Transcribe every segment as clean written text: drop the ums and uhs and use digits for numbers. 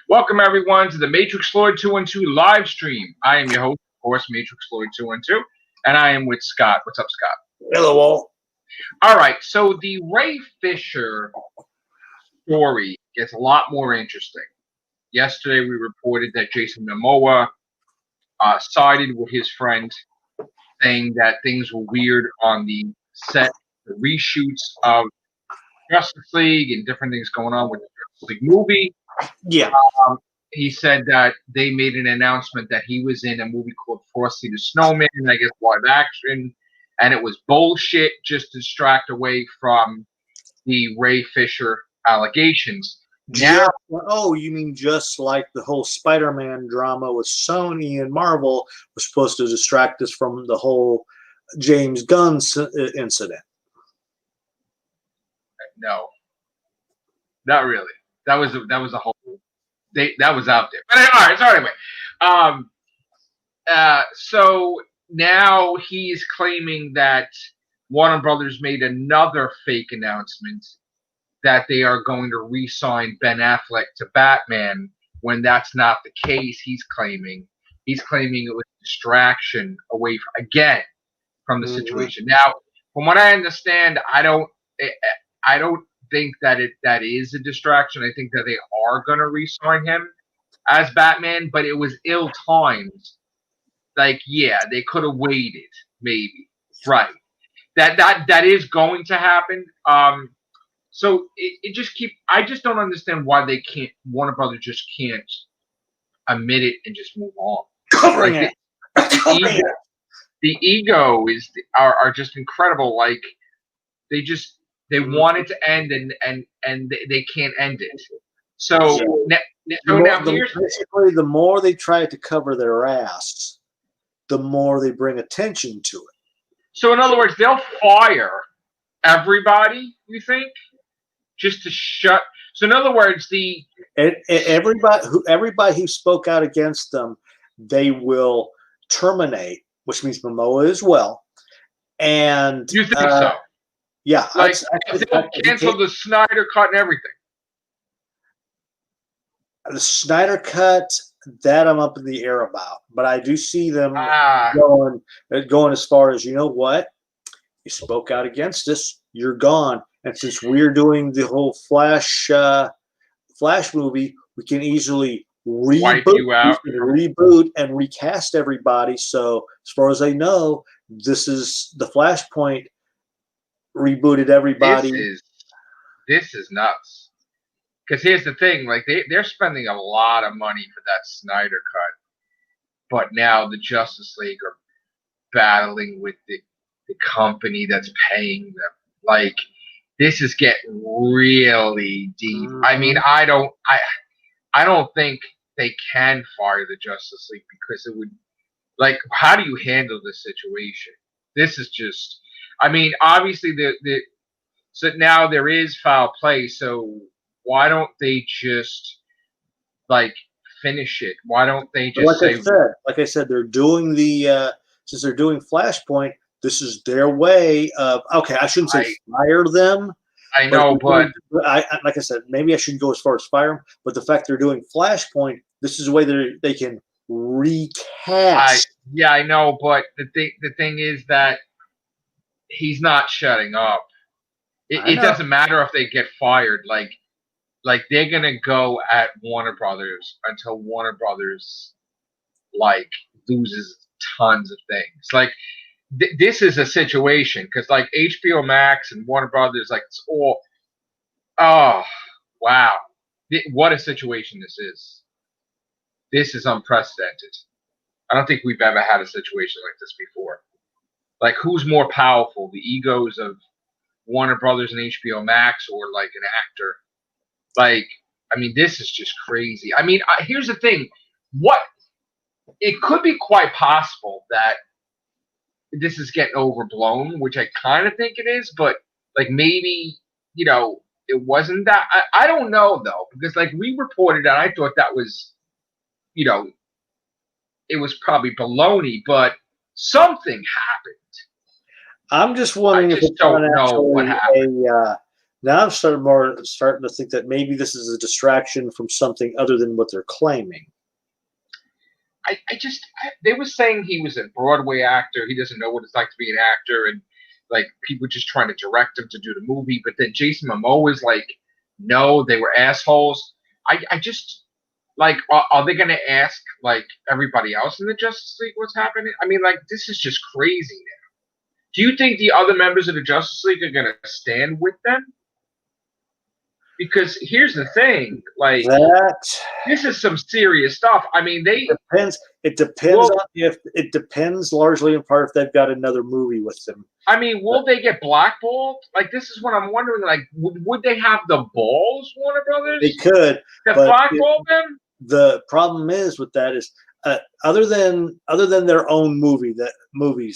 Welcome everyone to the Matrixlord212 live stream. I am your host, of course, Matrixlord212, and I am with Scott. What's up, Scott? Hello, all. All right, so the Ray Fisher story gets a lot more interesting. Yesterday, we reported that Jason Momoa sided with his friend, saying that things were weird on the set, the reshoots of Justice League, and different things going on with the Justice League movie. Yeah. He said that they made an announcement that he was in a movie called Frosty the Snowman, I guess live action, and it was bullshit just to distract away from the Ray Fisher allegations. Now, you mean just like the whole Spider-Man drama with Sony and Marvel was supposed to distract us from the whole James Gunn incident? no, not really. That was a whole. That was out there. But all right. So anyway, so now he's claiming that Warner Brothers made another fake announcement that they are going to re-sign Ben Affleck to Batman when that's not the case. He's claiming it was a distraction away from the situation. Now, from what I understand, I don't think that is a distraction. I think that they are going to re-sign him as Batman, but it was ill-timed. Like, yeah, they could have waited, maybe. Right. That is going to happen. So I just don't understand why Warner Brothers just can't admit it and just move on. Covering it. The ego are just incredible. Like, they want it to end and they can't end it. So basically, the more they try to cover their ass, the more they bring attention to it. So in other words, they'll fire everybody, you think, just to shut. So in other words, everybody who spoke out against them, they will terminate, which means Momoa as well. And you think so? Yeah, like they'll cancel the Snyder Cut and everything. The Snyder Cut, that I'm up in the air about, but I do see them going as far as, you know what, you spoke out against us, you're gone. And since we're doing the whole Flash movie, we can easily wipe you out, reboot and recast everybody. So as far as I know, this is the Flashpoint. Rebooted everybody. This is nuts. Because here's the thing, like they're spending a lot of money for that Snyder Cut, but now the Justice League are battling with the company that's paying them. Like, this is getting really deep. I mean, I don't think they can fire the Justice League because it would, like, how do you handle this situation? This is just. I mean, obviously, so now there is foul play. So why don't they just finish it? Why don't they just like I said, they're doing since they're doing Flashpoint, this is their way of I shouldn't say fire them. I know, but like I said, maybe I shouldn't go as far as fire them. But the fact they're doing Flashpoint, this is the way they can recast. I know, but the thing is that he's not shutting up. It doesn't matter if they get fired. Like they're gonna go at Warner Brothers until Warner Brothers loses tons of things. Like this is a situation because HBO Max and Warner Brothers, it's all. Oh wow, what a situation this is. This is unprecedented. I don't think we've ever had a situation like this before. Like, who's more powerful, the egos of Warner Brothers and HBO Max, or an actor? I mean, this is just crazy. I mean, here's the thing: it could be quite possible that this is getting overblown, which I kind of think it is, but maybe it wasn't that. I don't know though, because we reported, and I thought that was, it was probably baloney, but something happened. I'm just wondering if it's don't know what happened. Now I'm starting to think that maybe this is a distraction from something other than what they're claiming. They were saying he was a Broadway actor. He doesn't know what it's like to be an actor, and like people just trying to direct him to do the movie. But then Jason Momoa was like, no, they were assholes. I just like, are they going to ask like everybody else in the Justice League what's happening? I mean, like, this is just crazy now. Do you think the other members of the Justice League are going to stand with them? Because here's the thing, like this is some serious stuff. I mean, it depends largely in part if they've got another movie with them. I mean, will they get blackballed? Like, this is what I'm wondering. Like, would they have the balls, Warner Brothers? They could, to blackball them. The problem is with that is other than their own movies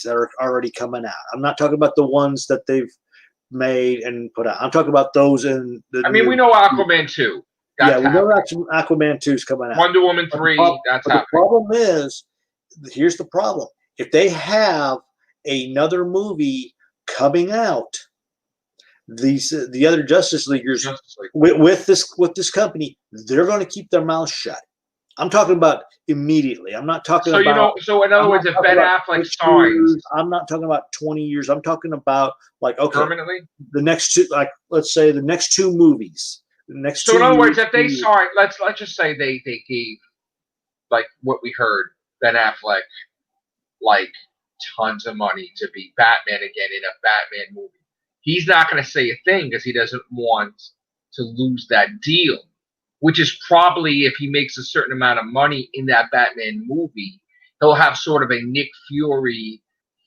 that are already coming out. I'm not talking about the ones that they've made and put out. I'm talking about those in the. I mean, we know Aquaman 2. We know Aquaman 2 is coming out. Wonder Woman 3. That's happening. The problem is, here's the problem: if they have another movie coming out, the other Justice Leaguers with this company, they're going to keep their mouths shut. I'm talking about immediately. I'm not talking about. So in other words, if Ben Affleck signs, I'm not talking about 20 years. I'm talking about like permanently the next two, like let's say the next two movies. So in other words, if they sign, let's just say they gave like what we heard, Ben Affleck like tons of money to be Batman again in a Batman movie. He's not going to say a thing because he doesn't want to lose that deal. Which is probably, if he makes a certain amount of money in that Batman movie, he'll have sort of a Nick Fury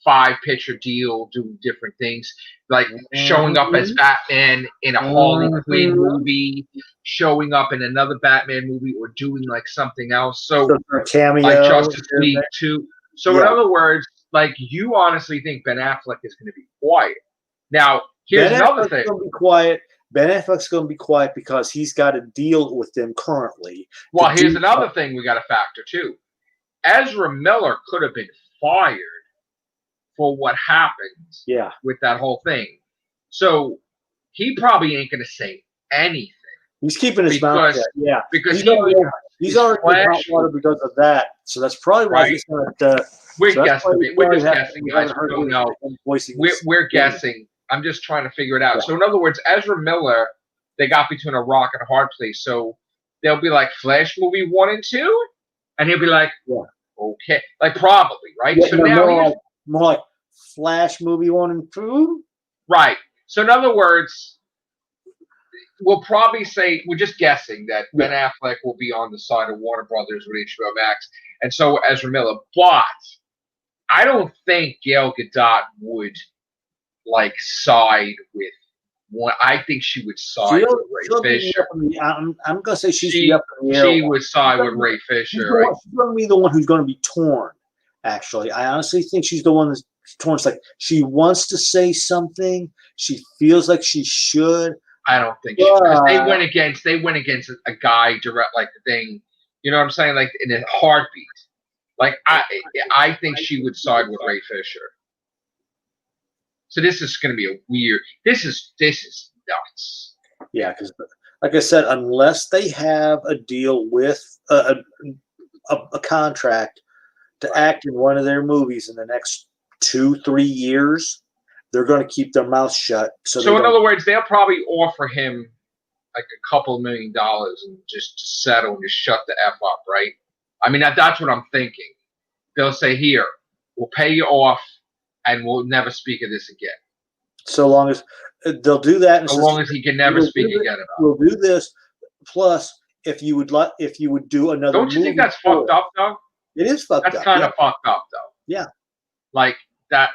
5-picture deal, doing different things, like showing up as Batman in a Harley Quinn movie, showing up in another Batman movie, or doing like something else. So a cameo, like Justice League 2. So in other words, like you honestly think Ben Affleck is going to be quiet. Now, here's another thing. Going to be quiet. Ben Affleck's going to be quiet because he's got a deal with them currently. Well, here's another thing we got to factor too. Ezra Miller could have been fired for what happened with that whole thing. So he probably ain't going to say anything. He's keeping his mouth shut. Yeah, because he's already in hot water because of that. So that's probably why he's not. We're guessing. We're just guessing, guys. We don't know. We're guessing. I'm just trying to figure it out. Yeah. So in other words, Ezra Miller, they got between a rock and a hard place. So they'll be like Flash movie 1 and 2, and he'll be like, okay, like probably right. Yeah, so now more like Flash movie 1 and 2, right? So in other words, we'll probably say we're just guessing that Ben Affleck will be on the side of Warner Brothers with HBO Max, and so Ezra Miller. But I don't think Gal Gadot would like side with one. I think she would side with Ray Fisher. I'm gonna say she would side with Ray Fisher. She's gonna be the one who's gonna be torn. Actually, I honestly think she's the one that's torn. It's like she wants to say something. She feels like she should. I don't think she does. They went against a guy direct, like the thing. You know what I'm saying? Like in a heartbeat. Like I think she would side with Ray Fisher. So this is going to be a weird. This is nuts. Yeah, because like I said, unless they have a deal with a contract to act in one of their movies in the next 2-3 years, they're going to keep their mouth shut. So in other words, they'll probably offer him like a couple $1 million and just settle and just shut the F up, right? I mean, that's what I'm thinking. They'll say, here, we'll pay you off, and we'll never speak of this again. So long as they'll do that. And so long as he can never speak again about it. We'll do this. Plus, if you would do another Don't you think that's fucked up, though? It is fucked up. That's kind of fucked up, though. Yeah. Like, that.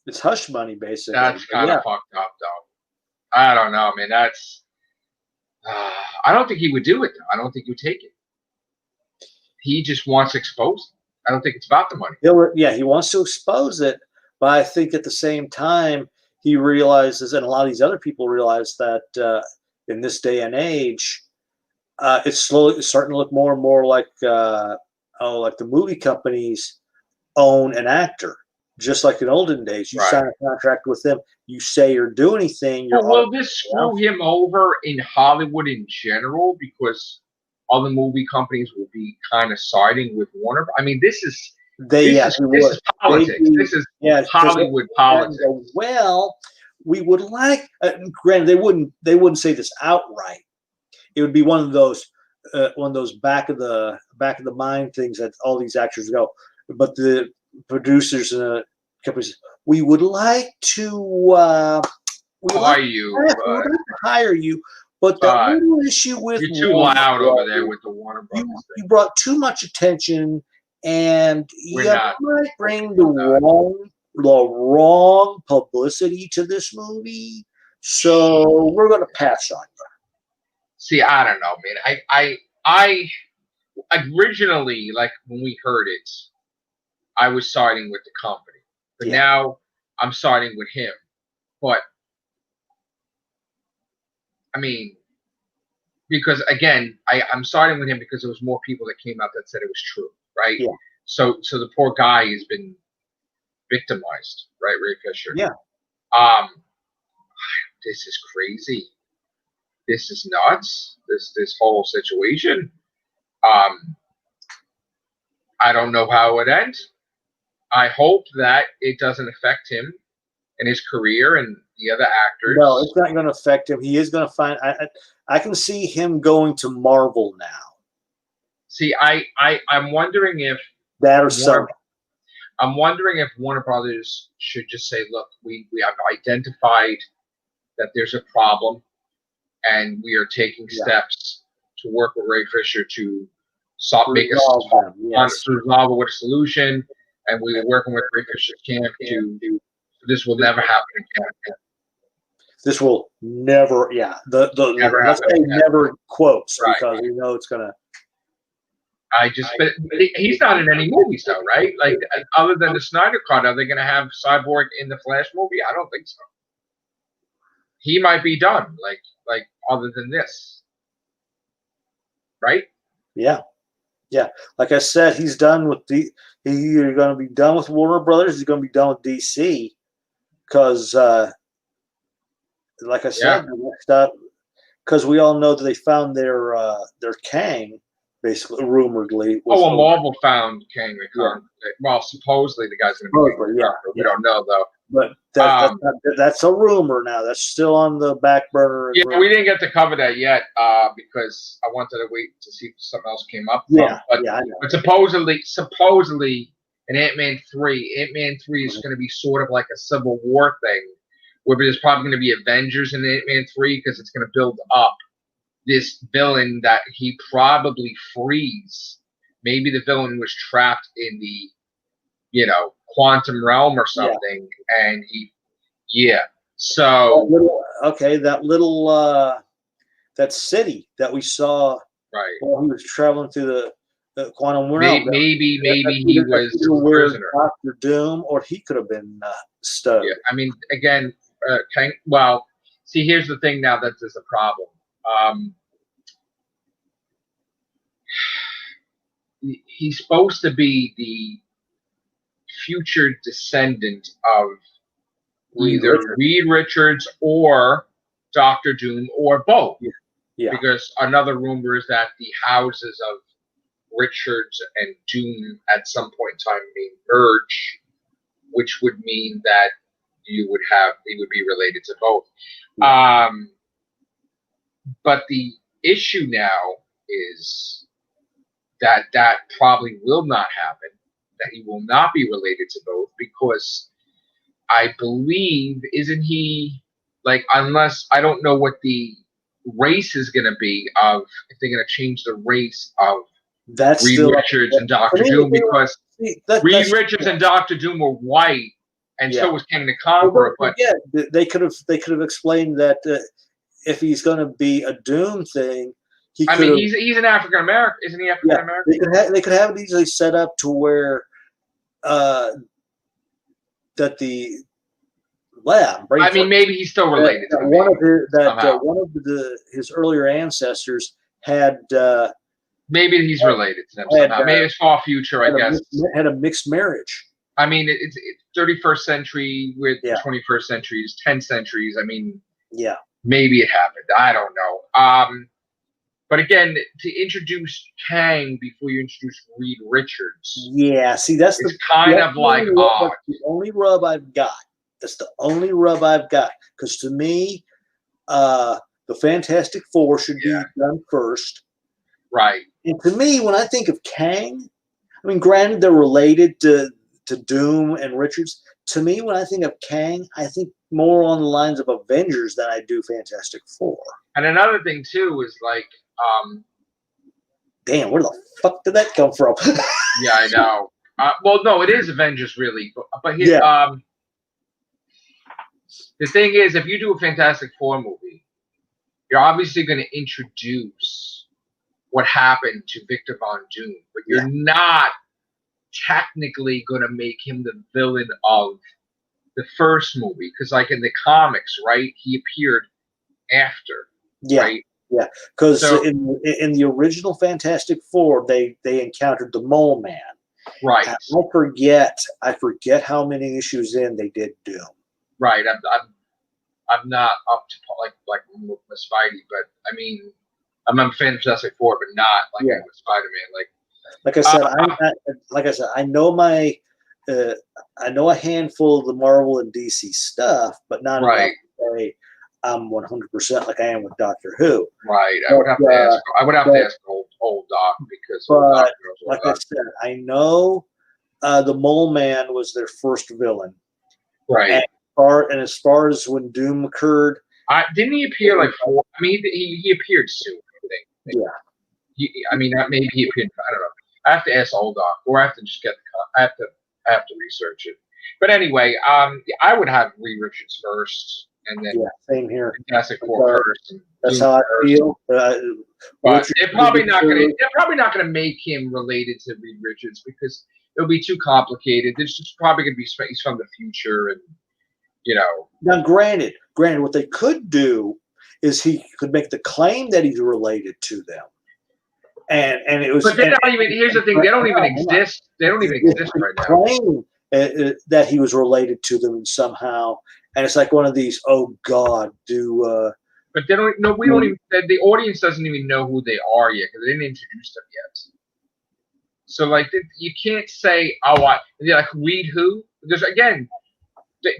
It's hush money, basically. That's kind of fucked up, though. I don't know, man. That's. I don't think he would do it, though. I don't think he would take it. He just wants exposed. I don't think it's about the money. He wants to expose it, but I think at the same time he realizes, and a lot of these other people realize that in this day and age, it's slowly starting to look more and more like like the movie companies own an actor. just like in olden days. You sign a contract with them, you say or do anything. But will this screw him over in Hollywood in general? Because other movie companies will be kind of siding with Warner. I mean, this is politics. This is Hollywood politics. Well, we would like. Granted, they wouldn't say this outright. It would be one of those back of the mind things that all these actors go. But the producers and the companies, we would like to hire you. But the little issue with you're too loud over there with the Warner Brothers. You brought too much attention, and you might bring the wrong publicity to this movie. So we're going to pass on you. See, I don't know, man. I originally, like when we heard it, I was siding with the company, but now I'm siding with him. But I mean, because again, I'm siding with him because there was more people that came out that said it was true, right? Yeah. So the poor guy has been victimized, right, Ray Fisher? Yeah. This is crazy. This is nuts. This whole situation. I don't know how it ends. I hope that it doesn't affect him and his career and the other actors. No, it's not going to affect him. He is going to find. I can see him going to Marvel now. See, I'm wondering if that or something. I'm wondering if Warner Brothers should just say, look, we have identified that there's a problem, and we are taking steps to work with Ray Fisher to resolve it with a solution, and we are working with Ray Fisher's camp to. This will never happen again. This will never, never let's say never quotes, because we know it's gonna. But he's not in any movies though, right? Like other than the Snyder Cut, are they going to have Cyborg in the Flash movie? I don't think so. He might be done, like other than this, right? Yeah. Like I said, he's done with he's either going to be done with Warner Brothers, he's going to be done with DC, because, like I said, because we all know that they found their Kang. Basically, rumoredly. Marvel found Kang. Well, supposedly the guy's going to be. We don't know though. But that's a rumor now. That's still on the back burner. Yeah, we didn't get to cover that yet because I wanted to wait to see if something else came up. But supposedly, in Ant-Man 3 is going to be sort of like a Civil War thing, where there's probably going to be Avengers in Ant-Man 3 because it's going to build up this villain that he probably frees. Maybe the villain was trapped in the, quantum realm or something, and So that city that we saw while he was traveling through the quantum realm. Maybe he was a prisoner. Dr. Doom, or he could have been stuck. Yeah, I mean, again, see, here's the thing. Now that there's a problem. He's supposed to be the future descendant of either Reed Richards or Dr. Doom or both. Yeah. Because another rumor is that the houses of Richards and Doom at some point in time may merge, which would mean that he would be related to both. Yeah. But the issue now is that probably will not happen, that he will not be related to both, because I believe, isn't he, unless, I don't know what the race is going to be of, if they're going to change the race of Reed Richards and Dr. Doom, because Reed Richards and Dr. Doom were white, and so was King the Conqueror. But they could have explained that if he's going to be a Doom thing, he's an African American, isn't he? African American. They could have it easily set up to where that the maybe he's still related. One of his earlier ancestors had. Maybe he's related to them somehow. Maybe it's far future, I guess. Had a mixed marriage. I mean, it's 31st century with the 21st century is 10 centuries. I mean, maybe it happened. I don't know. But again, to introduce Kang before you introduce Reed Richards, see, that's kind of like odd. The only rub I've got. That's the only rub I've got. Because to me, the Fantastic Four should be done first. Right. And to me, when I think of Kang, I mean, granted, they're related to Doom and Richards. To me, when I think of Kang, I think more on the lines of Avengers than I do Fantastic Four. And another thing, too, is like, damn, where the fuck did that come from? Yeah, I know. Well, no, it is Avengers, really. But here, the thing is, if you do a Fantastic Four movie, you're obviously going to introduce what happened to Victor Von Doom, but you're not technically going to make him the villain of the first movie, because, like, in the comics, right, he appeared after, right? Yeah, because in the original Fantastic Four, they encountered the Mole Man. Right. I forget how many issues in they did Doom. Right. I'm not up to like Spidey, but I mean, I'm a fan of Fantastic Four, but not like with Spider-Man. Like I said, I know I know a handful of the Marvel and DC stuff, but not enough to say I'm 100% like I am with Doctor Who. Right. I would have to ask old Doc, because. But like I said, I know the Mole Man was their first villain. Right. And as far as when Doom occurred, didn't he appear like four? I mean, he appeared soon. I think. I mean, maybe he appeared. I don't know. I have to ask old Doc, or I have to just get the. I have to research it. But anyway, I would have Reed Richards first, and then same here. Fantastic Four first. That's how I feel. But they're probably not going to make him related to Reed Richards, because it'll be too complicated. This is probably going to be he's from the future, and Now, granted, what they could do is he could make the claim that he's related to them, and it was. But they're not even. Here's the thing: they don't even exist. They don't even exist right now. Claim that he was related to them somehow, and it's like one of these. Oh God, But they don't. No, we don't even. The audience doesn't even know who they are yet, because they didn't introduce them yet. So like, you can't say, "Oh, like Reed who?" Because again,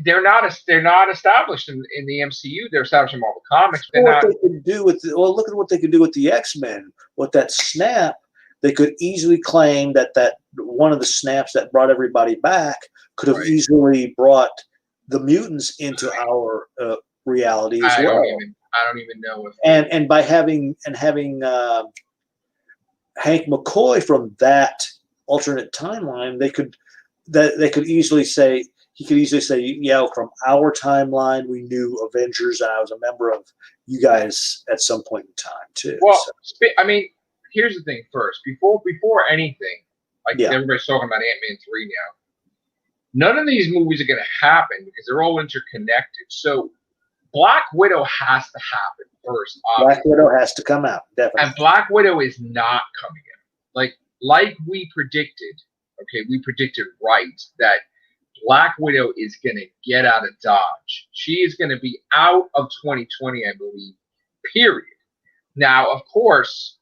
they're not established in the MCU. They're established in Marvel Comics. They could do with look at what they could do with the X-Men. With that snap, they could easily claim that one of the snaps that brought everybody back could have easily brought the mutants into our reality as well. I don't even know if and by having Hank McCoy from that alternate timeline, they could easily say. He could easily say, from our timeline, we knew Avengers, and I was a member of you guys at some point in time, too. Well, I mean, here's the thing first. Before anything, everybody's talking about Ant-Man 3 now, none of these movies are going to happen because they're all interconnected. So Black Widow has to happen first. Black Widow has to come out, definitely. And Black Widow is not coming out. Like we predicted, we predicted right that Black Widow is going to get out of Dodge. She is going to be out of 2020, I believe, period. Now, of course,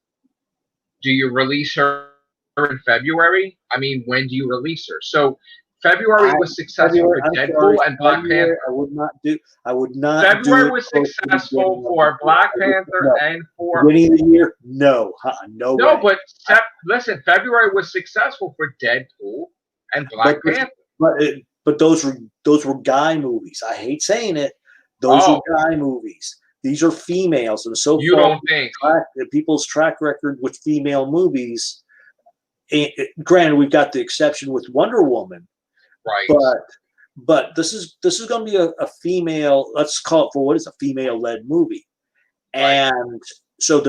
do you release her in February? I mean, when do you release her? So February was successful for Deadpool and Black Panther. I would not. February was successful for Black Panther and for beginning of the year. No, no. No, but listen, February was successful for Deadpool and Black Panther. But those were guy movies. I hate saying it. Those are guy movies. These are females, and so you don't think people's track record with female movies. Granted, we've got the exception with Wonder Woman, right? But this is going to be a female. Let's call it for what is a female-led movie, and so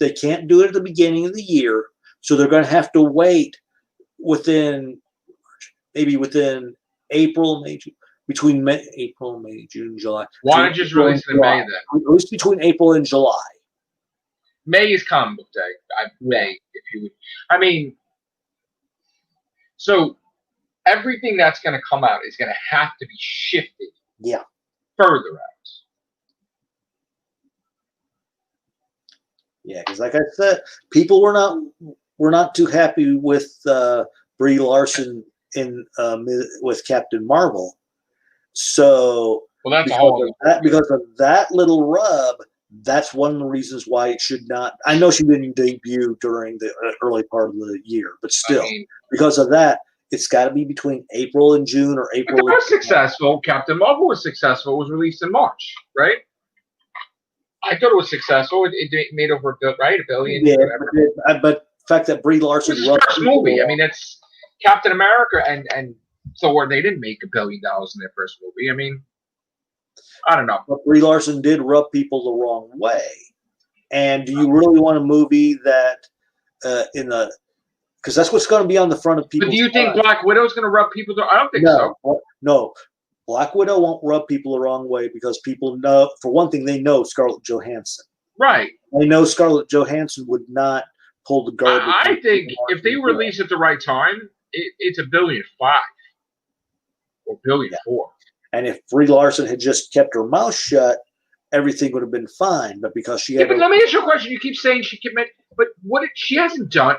they can't do it at the beginning of the year. So they're going to have to wait within April, May, between April, May, June, July. Why don't you just release it in May then? At least between April and July. May is comic book day. May, if you would. I mean, so everything that's going to come out is going to have to be shifted. Yeah. Further out. Yeah, because like I said, people were not too happy with Brie Larson in with Captain Marvel. So well, that's because of that little rub, that's one of the reasons why it should not. I know she didn't debut during the early part of the year, but still, because of that, it's got to be between April and June or April. But it was successful. Captain Marvel was successful. It was released in March, right? I thought it was successful. It made over $1 billion. Yeah, but the fact that Brie Larson was his first movie. I mean, it's Captain America and Thor. They didn't make $1 billion in their first movie. I mean, I don't know. But Brie Larson did rub people the wrong way. And do you really want a movie that because that's what's going to be on the front of people's. But do you think Black Widow is going to rub people? I don't think so. No. Black Widow won't rub people the wrong way because people know, for one thing, they know Scarlett Johansson. Right. They know Scarlett Johansson would not pull the garbage. I think if they release at the right time, it's $1.5 billion or $1.4 billion. And if Brie Larson had just kept her mouth shut, everything would have been fine. But because she had but let me ask you a question. You keep saying she commit, but she hasn't done.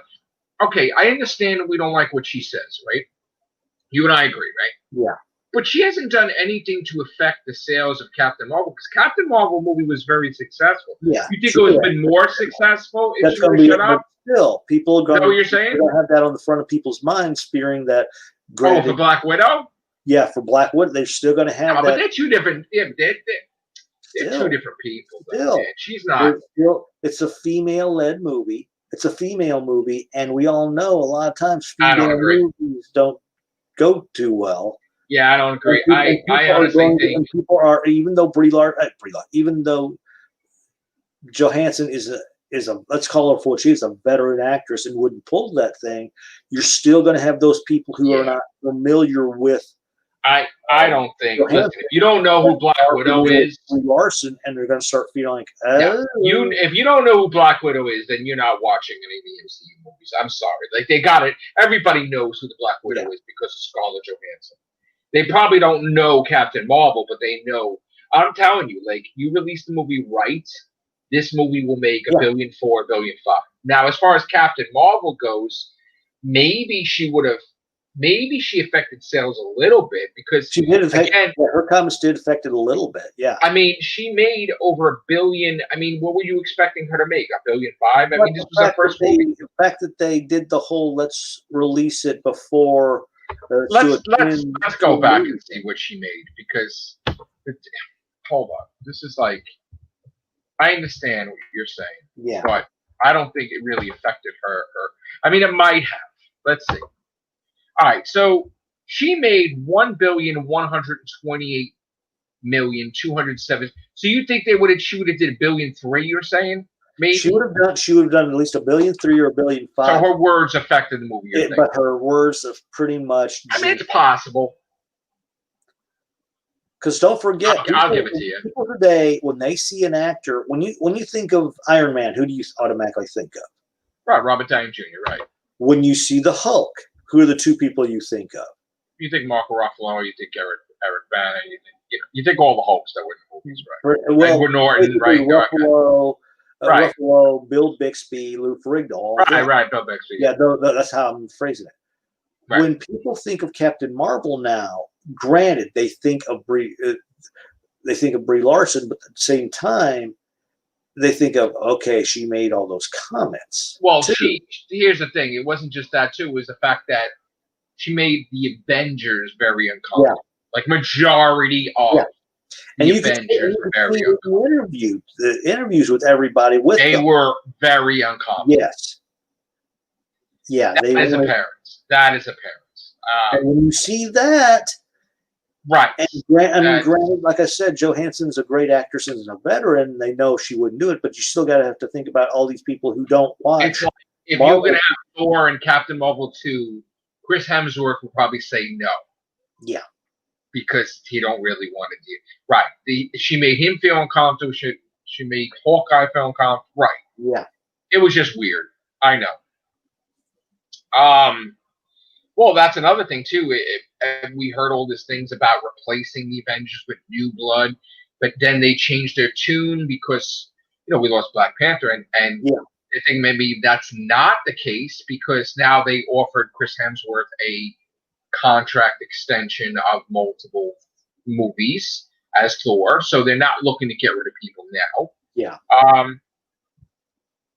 Okay, I understand we don't like what she says, right? You and I agree, right? Yeah. But she hasn't done anything to affect the sales of Captain Marvel because Captain Marvel movie was very successful. Yeah. You think it would have been more successful if she would have shut up? Still, people are going to have that on the front of people's minds, fearing that. Oh, for Black Widow? Yeah, for Black Widow, they're still going to have that. But they're two different. Yeah, they're two different people. Still, she's not. It's a female-led movie. It's a female movie, and we all know a lot of times female movies don't go too well. Yeah, I don't agree. I honestly think people are, even though even though Johansson is a let's call her for what she is, a veteran actress and wouldn't pull that thing, you're still going to have those people who are not familiar with. I don't think. Listen, if you don't know who Black Widow is, Larson, and they're going to start feeling like, if you don't know who Black Widow is, then you're not watching any of the MCU movies. I'm sorry. Like, they got it. Everybody knows who the Black Widow is because of Scarlett Johansson. They probably don't know Captain Marvel, but they know. I'm telling you, like, you release the movie right, this movie will make $1.4 billion, $1.5 billion. Now, as far as Captain Marvel goes, maybe she affected sales a little bit because she did affect. Her comments did affect it a little bit. Yeah. I mean, she made over $1 billion. I mean, what were you expecting her to make? $1.5 billion? I mean, this was her first movie. The fact that they did the whole let's release it before. Let's go back and see what she made because hold on. This is like, I understand what you're saying, but I don't think it really affected her. I mean, it might have. Let's see. All right, so she made $1,128,207,000. So you think she would have did $1.3 billion? You're saying maybe she would have done at least $1.3 billion or $1.5 billion. So her words affected the movie. But her words have pretty much. I mean, it's possible. Because don't forget, I'll give it to you. People today, when they see an actor, when you think of Iron Man, who do you automatically think of? Right, Robert Downey Jr. Right. When you see the Hulk, who are the two people you think of? You think Mark Ruffalo, you think Eric Bana, you think all the Hulks that were in the movies, right? Well, Edward Norton, right? Ruffalo, Bill Bixby, Lou Ferrigno. Right, Bill Bixby. Yeah, that's how I'm phrasing it. Right. When people think of Captain Marvel now, granted, they think of Brie Larson, but at the same time, they think of, okay, she made all those comments. Well, here's the thing. It wasn't just that, too. It was the fact that she made the Avengers very uncomfortable. Yeah. Like, majority of the Avengers were very uncomfortable. The interviews with everybody they were very uncomfortable. Yes. Yeah. That is apparent. And when you see that, right. And granted, like I said, Johansson's a great actress and a veteran. They know she wouldn't do it, but you still got to have to think about all these people who don't watch. It's like, if you're going to have Thor and Captain Marvel 2, Chris Hemsworth will probably say no. Yeah. Because he don't really want to do it. Right. She made him feel uncomfortable. She made Hawkeye feel uncomfortable. Right. Yeah. It was just weird. I know. Well, that's another thing too. We heard all these things about replacing the Avengers with new blood, but then they changed their tune because we lost Black Panther, and I think maybe that's not the case because now they offered Chris Hemsworth a contract extension of multiple movies as Thor, so they're not looking to get rid of people now. Yeah.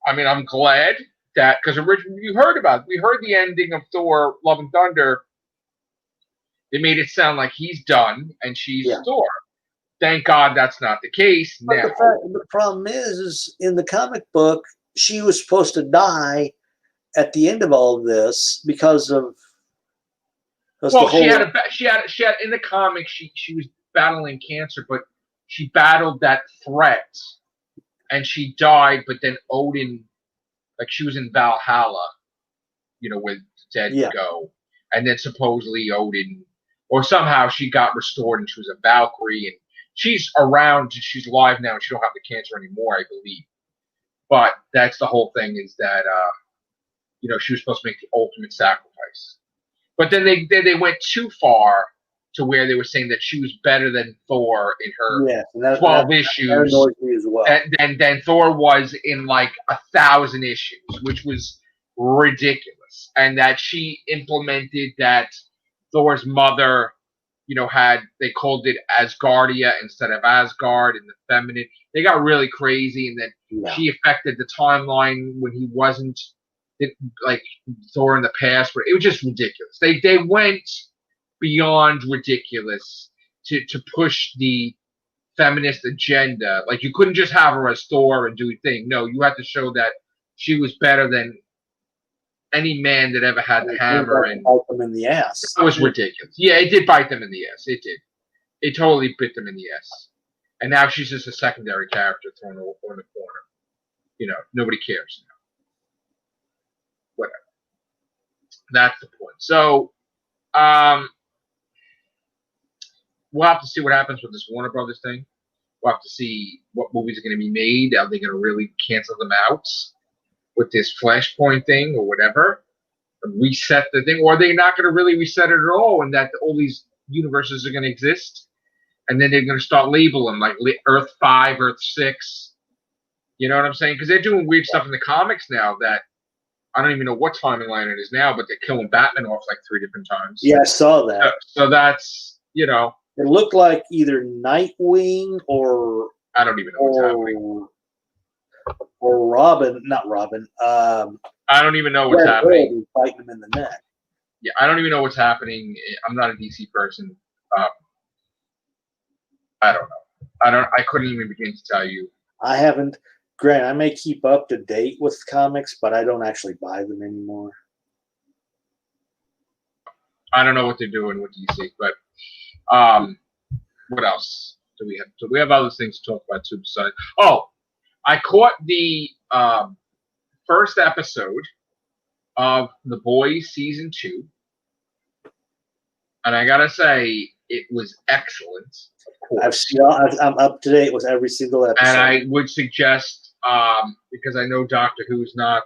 I mean, I'm glad that because originally we heard the ending of Thor: Love and Thunder. They made it sound like he's done and she's Thor. Thank God that's not the case but now. The problem is in the comic book, she was supposed to die at the end of all of this because of. Well, she had in the comic she was battling cancer, but she battled that threat and she died. But then Odin, like she was in Valhalla, where the dead go, and then supposedly Odin, or somehow she got restored and she was a Valkyrie and she's around, she's alive now and she don't have the cancer anymore, I believe. But that's the whole thing is that she was supposed to make the ultimate sacrifice. But then they went too far to where they were saying that she was better than Thor in her 12 issues. That annoys me as well. And then Thor was in like 1,000 issues, which was ridiculous. And that she implemented that Thor's mother, they called it Asgardia instead of Asgard and the feminine. They got really crazy, and then she affected the timeline when he wasn't like Thor in the past, but it was just ridiculous. They went beyond ridiculous to push the feminist agenda. Like you couldn't just have her as Thor and do a thing. No, you had to show that she was better than any man that ever had the hammer and bite them in the ass. It was ridiculous. Yeah, it did bite them in the ass. It did. It totally bit them in the ass. And now she's just a secondary character thrown in the corner. Nobody cares now. Whatever. That's the point. So, we'll have to see what happens with this Warner Brothers thing. We'll have to see what movies are going to be made. Are they going to really cancel them out with this Flashpoint thing or whatever? And reset the thing? Or are they not going to really reset it at all and that all these universes are going to exist? And then they're going to start labeling them like Earth 5, Earth 6. You know what I'm saying? Because they're doing weird stuff in the comics now that I don't even know what timeline it is now, but they're killing Batman off like 3 different times. Yeah, I saw that. So that's, It looked like either Nightwing or... I don't even know what's happening. Or Robin, not Robin. I don't even know what's happening. Fighting him in the neck. Yeah, I don't even know what's happening. I'm not a DC person. I don't know. I couldn't even begin to tell you. I haven't. Grant, I may keep up to date with comics, but I don't actually buy them anymore. I don't know what they're doing with DC, but what else do we have? So we have other things to talk about too. Besides, I caught the first episode of The Boys season 2, and I gotta say it was excellent. Of course, I'm up to date with every single episode, and I would suggest because I know Doctor Who's not,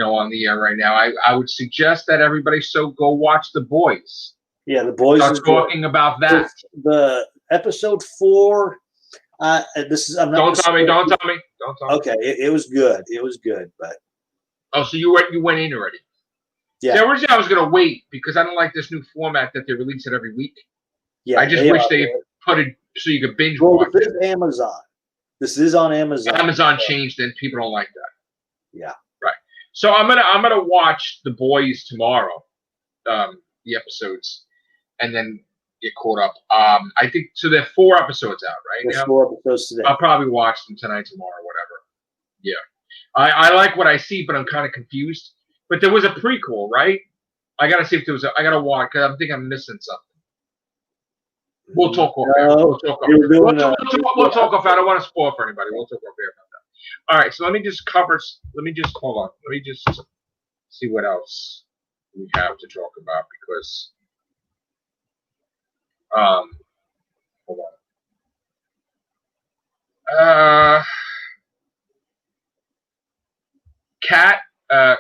on the air right now. I would suggest that everybody go watch The Boys. Yeah, The Boys. Start talking about that. The episode 4. This is. I'm not. Don't tell me. Don't tell me. Okay, it was good. It was good, but. Oh, so you went in already? Yeah. See, originally I was gonna wait because I don't like this new format that they release it every week. Yeah. I just wish they put it so you could binge watch it. This is Amazon. This is on Amazon. Amazon changed, and people don't like that. Yeah. Right. So I'm gonna watch The Boys tomorrow, the episodes, and then get caught up. I think so. There are 4 episodes out right now. 4 episodes today. I'll probably watch them tonight, tomorrow, whatever. Yeah. I like what I see, but I'm kind of confused. But there was a prequel, right? I gotta see if there was. I gotta watch because I think I'm missing something. We'll talk off air. We'll talk off air. We'll talk off air. I don't want to spoil for anybody. We'll talk off air about that. All right. So let me just hold on. Let me just see what else we have to talk about because hold on. Cat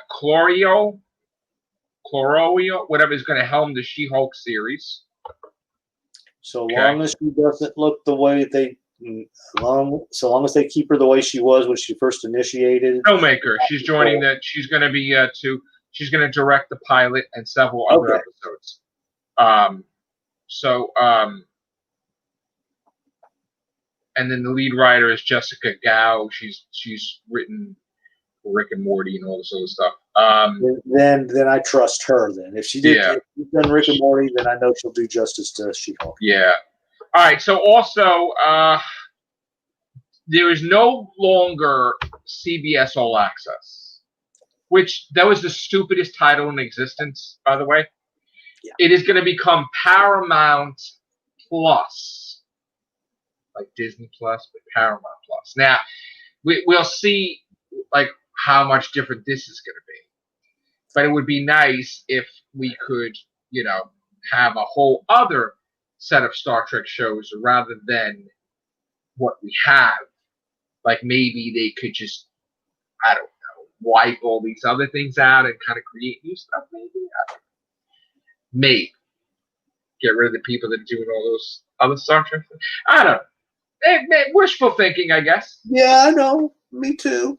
Clorio Cloroio, whatever is going to helm the She-Hulk series. So long as she doesn't look the way so long as they keep her the way she was when she first initiated. Filmmaker. She's joining that. She's going to be she's going to direct the pilot and several other episodes. And then the lead writer is Jessica Gao. She's written Rick and Morty and all this other stuff. Then I trust her. Then if she did, if she's done Rick and Morty, then I know she'll do justice to She-Hulk. Yeah. All right. So also, there is no longer CBS All Access, which that was the stupidest title in existence, by the way. Yeah. It is going to become Paramount Plus, like Disney Plus, but Paramount Plus. Now, we'll see like how much different this is going to be. But it would be nice if we could, have a whole other set of Star Trek shows rather than what we have. Like maybe they could just, I don't know, wipe all these other things out and kind of create new stuff, maybe? I don't know. Maybe. Get rid of the people that are doing all those other Star Trek things. I don't know. Wishful thinking, I guess. Yeah, I know. Me too.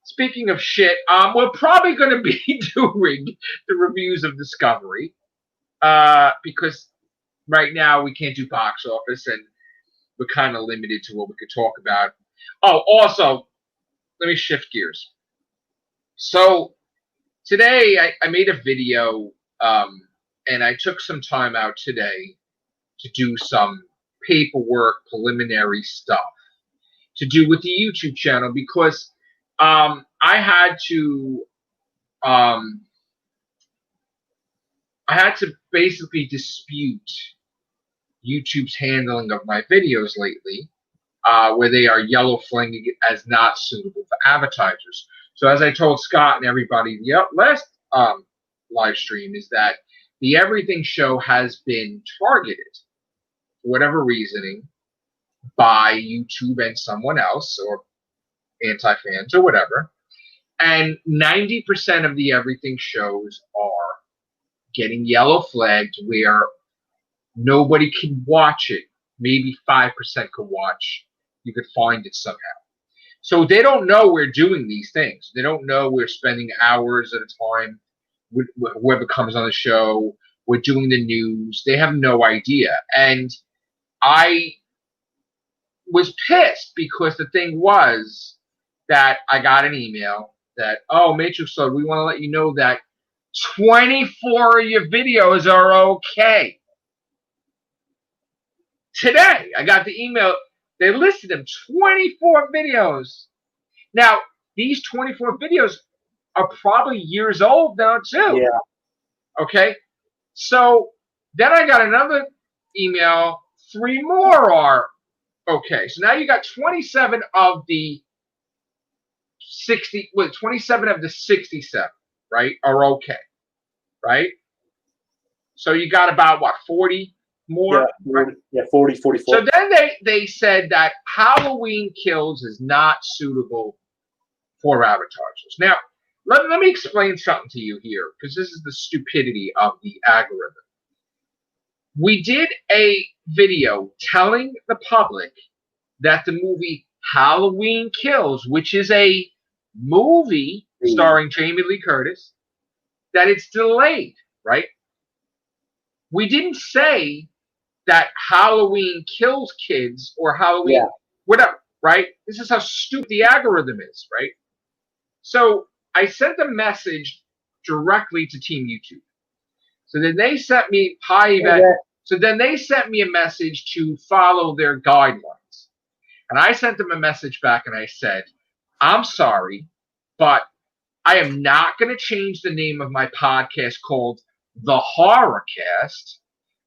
Speaking of shit, we're probably going to be doing the reviews of Discovery because right now we can't do box office and we're kind of limited to what we could talk about. Oh, also, let me shift gears. So today I made a video and I took some time out today to do some paperwork, preliminary stuff to do with the YouTube channel because I had to basically dispute YouTube's handling of my videos lately, where they are yellow flagging it as not suitable for advertisers. So as I told Scott and everybody the last live stream is that the Everything Show has been targeted for whatever reasoning by YouTube and someone else or anti-fans or whatever. And 90% of the Everything shows are getting yellow flagged where nobody can watch it. Maybe 5% could watch. You could find it somehow. So they don't know we're doing these things. They don't know we're spending hours at a time with whoever comes on the show. We're doing the news. They have no idea. And I was pissed because the thing was that I got an email that, oh, Matrixlord, we want to let you know that 24 of your videos are okay. Today, I got the email. They listed them, 24 videos. Now, these 24 videos are probably years old now, too. Yeah. Okay? So then I got another email. 3 more are okay. So now you got 27 of the 27 of the 67, right, are okay, right? So you got about, 40 more? Yeah, 40, 44. So then they said that Halloween Kills is not suitable for advertisers. Now, let me explain something to you here, because this is the stupidity of the algorithm. We did a video telling the public that the movie Halloween Kills, which is a movie starring Jamie Lee Curtis, that it's delayed, right? We didn't say that Halloween kills kids or Halloween, whatever, right? This is how stupid the algorithm is, right? So I sent a message directly to Team YouTube. So then they sent me So then they sent me a message to follow their guidelines. And I sent them a message back and I said, I'm sorry, but I am not going to change the name of my podcast called The Horror Cast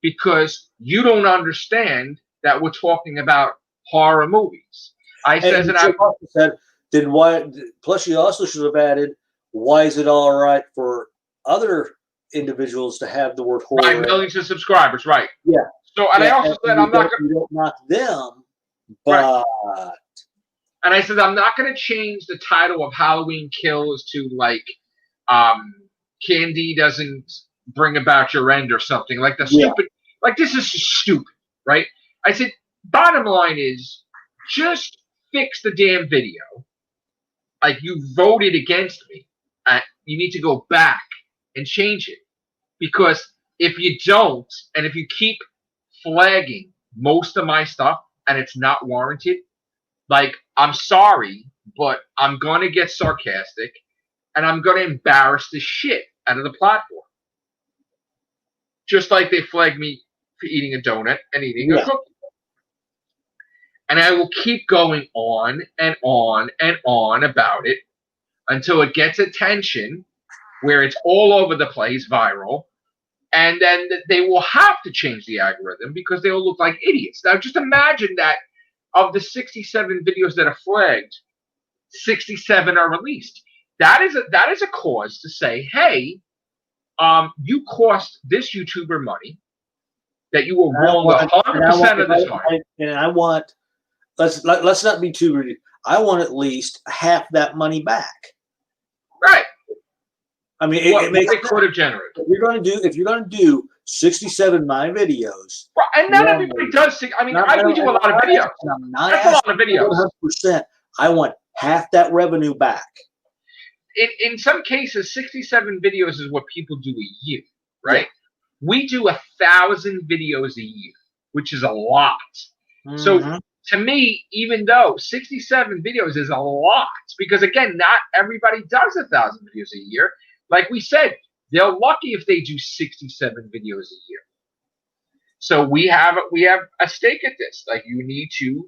because you don't understand that we're talking about horror movies. I said, then why? Plus, you also should have added, why is it all right for other individuals to have the word horror? Right, millions of subscribers, right? Yeah. So, and I also said, I'm not going to. You don't knock them, but. Right. And I said, I'm not going to change the title of Halloween Kills to like, candy doesn't bring about your end or something. Like the stupid, like this is stupid, right? I said, bottom line is just fix the damn video. Like you voted against me. You need to go back and change it. Because if you don't, and if you keep flagging most of my stuff and it's not warranted, like, I'm sorry, but I'm going to get sarcastic and I'm going to embarrass the shit out of the platform. Just like they flagged me for eating a donut and eating a cookie. And I will keep going on and on and on about it until it gets attention where it's all over the place, viral. And then they will have to change the algorithm because they will look like idiots. Now, just imagine that of the 67 videos that are flagged, 67 are released. That is a cause to say, hey, you cost this YouTuber money, that you were wrong 100% of the time. And I want, let's not be too rude. I want at least half that money back. Right. I mean, it makes it could have generated. If you're gonna do 67 my videos, right, and not everybody does. I mean, we do a lot of videos. That's a lot of videos. 100%. I want half that revenue back. In some cases, 67 videos is what people do a year, right? Yeah. We do 1,000 videos a year, which is a lot. Mm-hmm. So to me, even though 67 videos is a lot, because again, not everybody does 1,000 videos a year. Like we said, they're lucky if they do 67 videos a year. So we have a stake at this. Like, you need to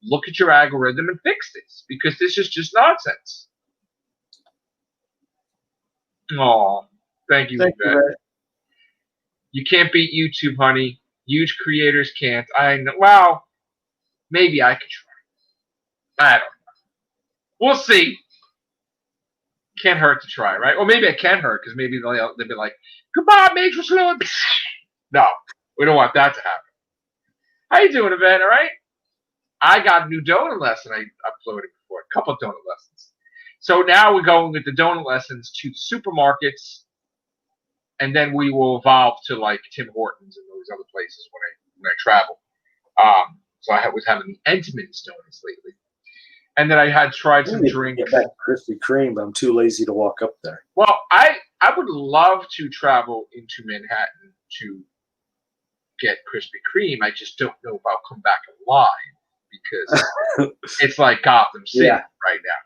look at your algorithm and fix this, because this is just nonsense. Oh, thank you, Yvette. You can't beat YouTube, honey. Huge creators can't. I know. Well, maybe I could try. I don't know. We'll see. Can't hurt to try, right? Or maybe it can hurt, because maybe they'll be like, goodbye, Matrixlord. No, we don't want that to happen. How you doing, Yvette? All right? I got a new donut lesson I uploaded before. A couple of donut lessons. So now we're going with the donut lessons to supermarkets, and then we will evolve to like Tim Hortons and those other places when I travel. So I was having the Entenmann's donuts lately. And then I had tried some drinks. Get back Krispy Kreme, but I'm too lazy to walk up there. Well, I would love to travel into Manhattan to get Krispy Kreme. I just don't know if I'll come back alive, because it's like Gotham City right now.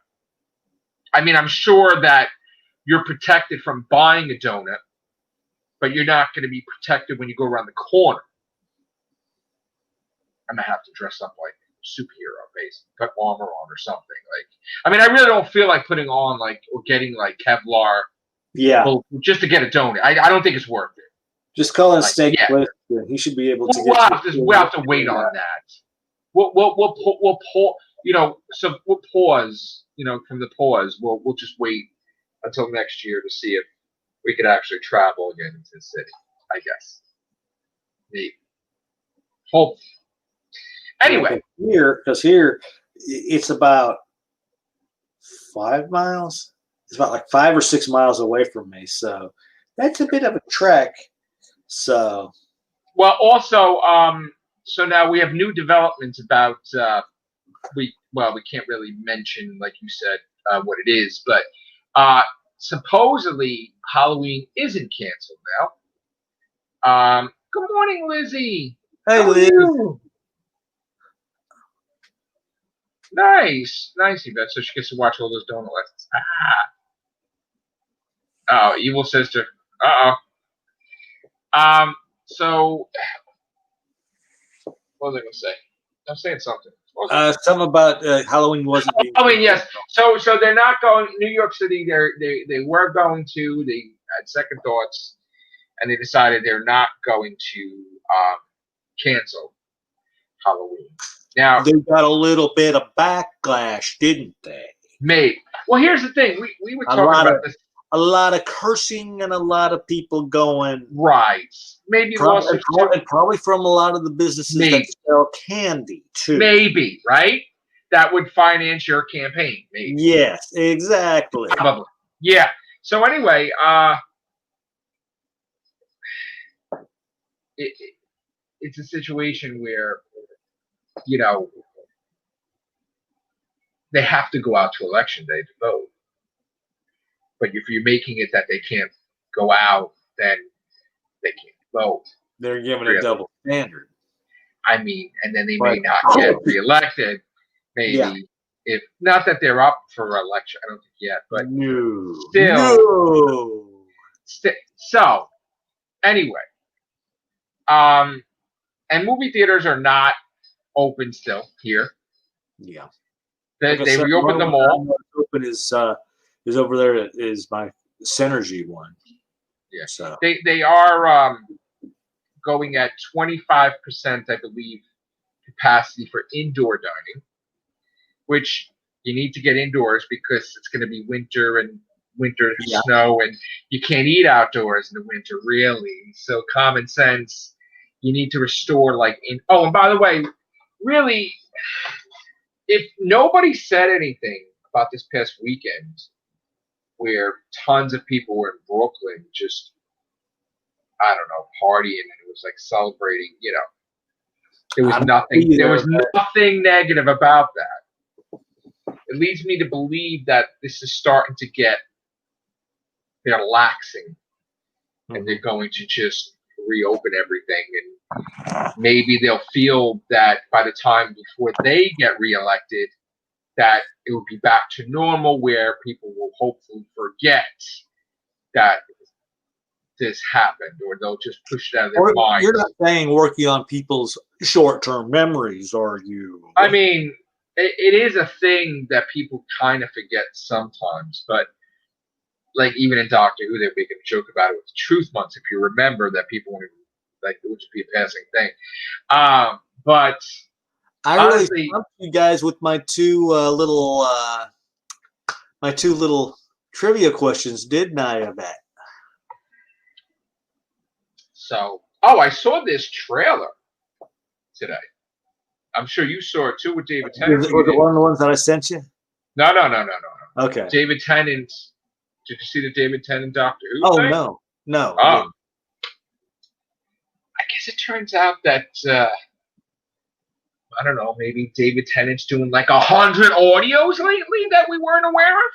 I mean, I'm sure that you're protected from buying a donut, but you're not going to be protected when you go around the corner. I'm going to have to dress up like superhero, basically, put armor on or something. Like, I mean, I really don't feel like putting on like, or getting like Kevlar, just to get a donut. I don't think it's worth it. Just call it a steak. He should be able to. We'll have to wait on that. We'll pause. You know, from the pause, we'll just wait until next year to see if we could actually travel again into the city. I guess. Maybe. Hope. Anyway, because here it's about 5 miles. It's about like 5 or 6 miles away from me, so that's a bit of a trek. So, well, also, so now we have new developments about we can't really mention, like you said, what it is, but supposedly Halloween isn't canceled now. Good morning, Lizzie. Hey, Liz. Nice, Yvette. So she gets to watch all those donut lessons. Oh, evil sister. So what was I gonna say? I'm saying something. Something about Halloween wasn't. Halloween, yes. So they're not going. New York City. They were going to. They had second thoughts, and they decided they're not going to cancel Halloween. Now they got a little bit of backlash, didn't they? Maybe. Well, here's the thing. We were talking about this. A lot of cursing and a lot of people going. Right. Maybe probably from a lot of the businesses that sell candy too. Maybe, right? That would finance your campaign. Maybe. Yes, exactly. Probably. Yeah. So anyway, it's a situation where, they have to go out to election day to vote. But if you're making it that they can't go out, then they can't vote. They're giving a double standard. I mean, and then they may not get reelected. Maybe if not that they're up for election, I don't think yet, but still. So anyway, and movie theaters are not open still here. Yeah, they reopened them all. Open is over there is my Synergy one. Yeah, so they are going at 25%, I believe, capacity for indoor dining, which you need to get indoors because it's going to be winter snow, and you can't eat outdoors in the winter, really. So common sense, you need to restore oh, and by the way, really, if nobody said anything about this past weekend where tons of people were in Brooklyn just, I don't know, partying, and it was like celebrating, there was nothing. There was nothing negative about that. It leads me to believe that this is starting to they're relaxing, and they're going to just reopen everything, and maybe they'll feel that by the time before they get reelected, that it will be back to normal, where people will hopefully forget that this happened, or they'll just push it out of their minds. You're not saying working on people's short-term memories, are you? I mean, it is a thing that people kind of forget sometimes, but like even in Doctor Who, they're making a joke about it with Truth Months. If you remember that, people won't even, it would just be a passing thing. But I honestly, really stumped you guys with my two little trivia questions, didn't I, Yvette? So, I saw this trailer today. I'm sure you saw it too with David Tennant. Was it one of the ones that I sent you? No. Okay. David Tennant. Did you see the David Tennant Doctor Who thing? No. I guess it turns out that I don't know, maybe David Tennant's doing 100 audios lately that we weren't aware of.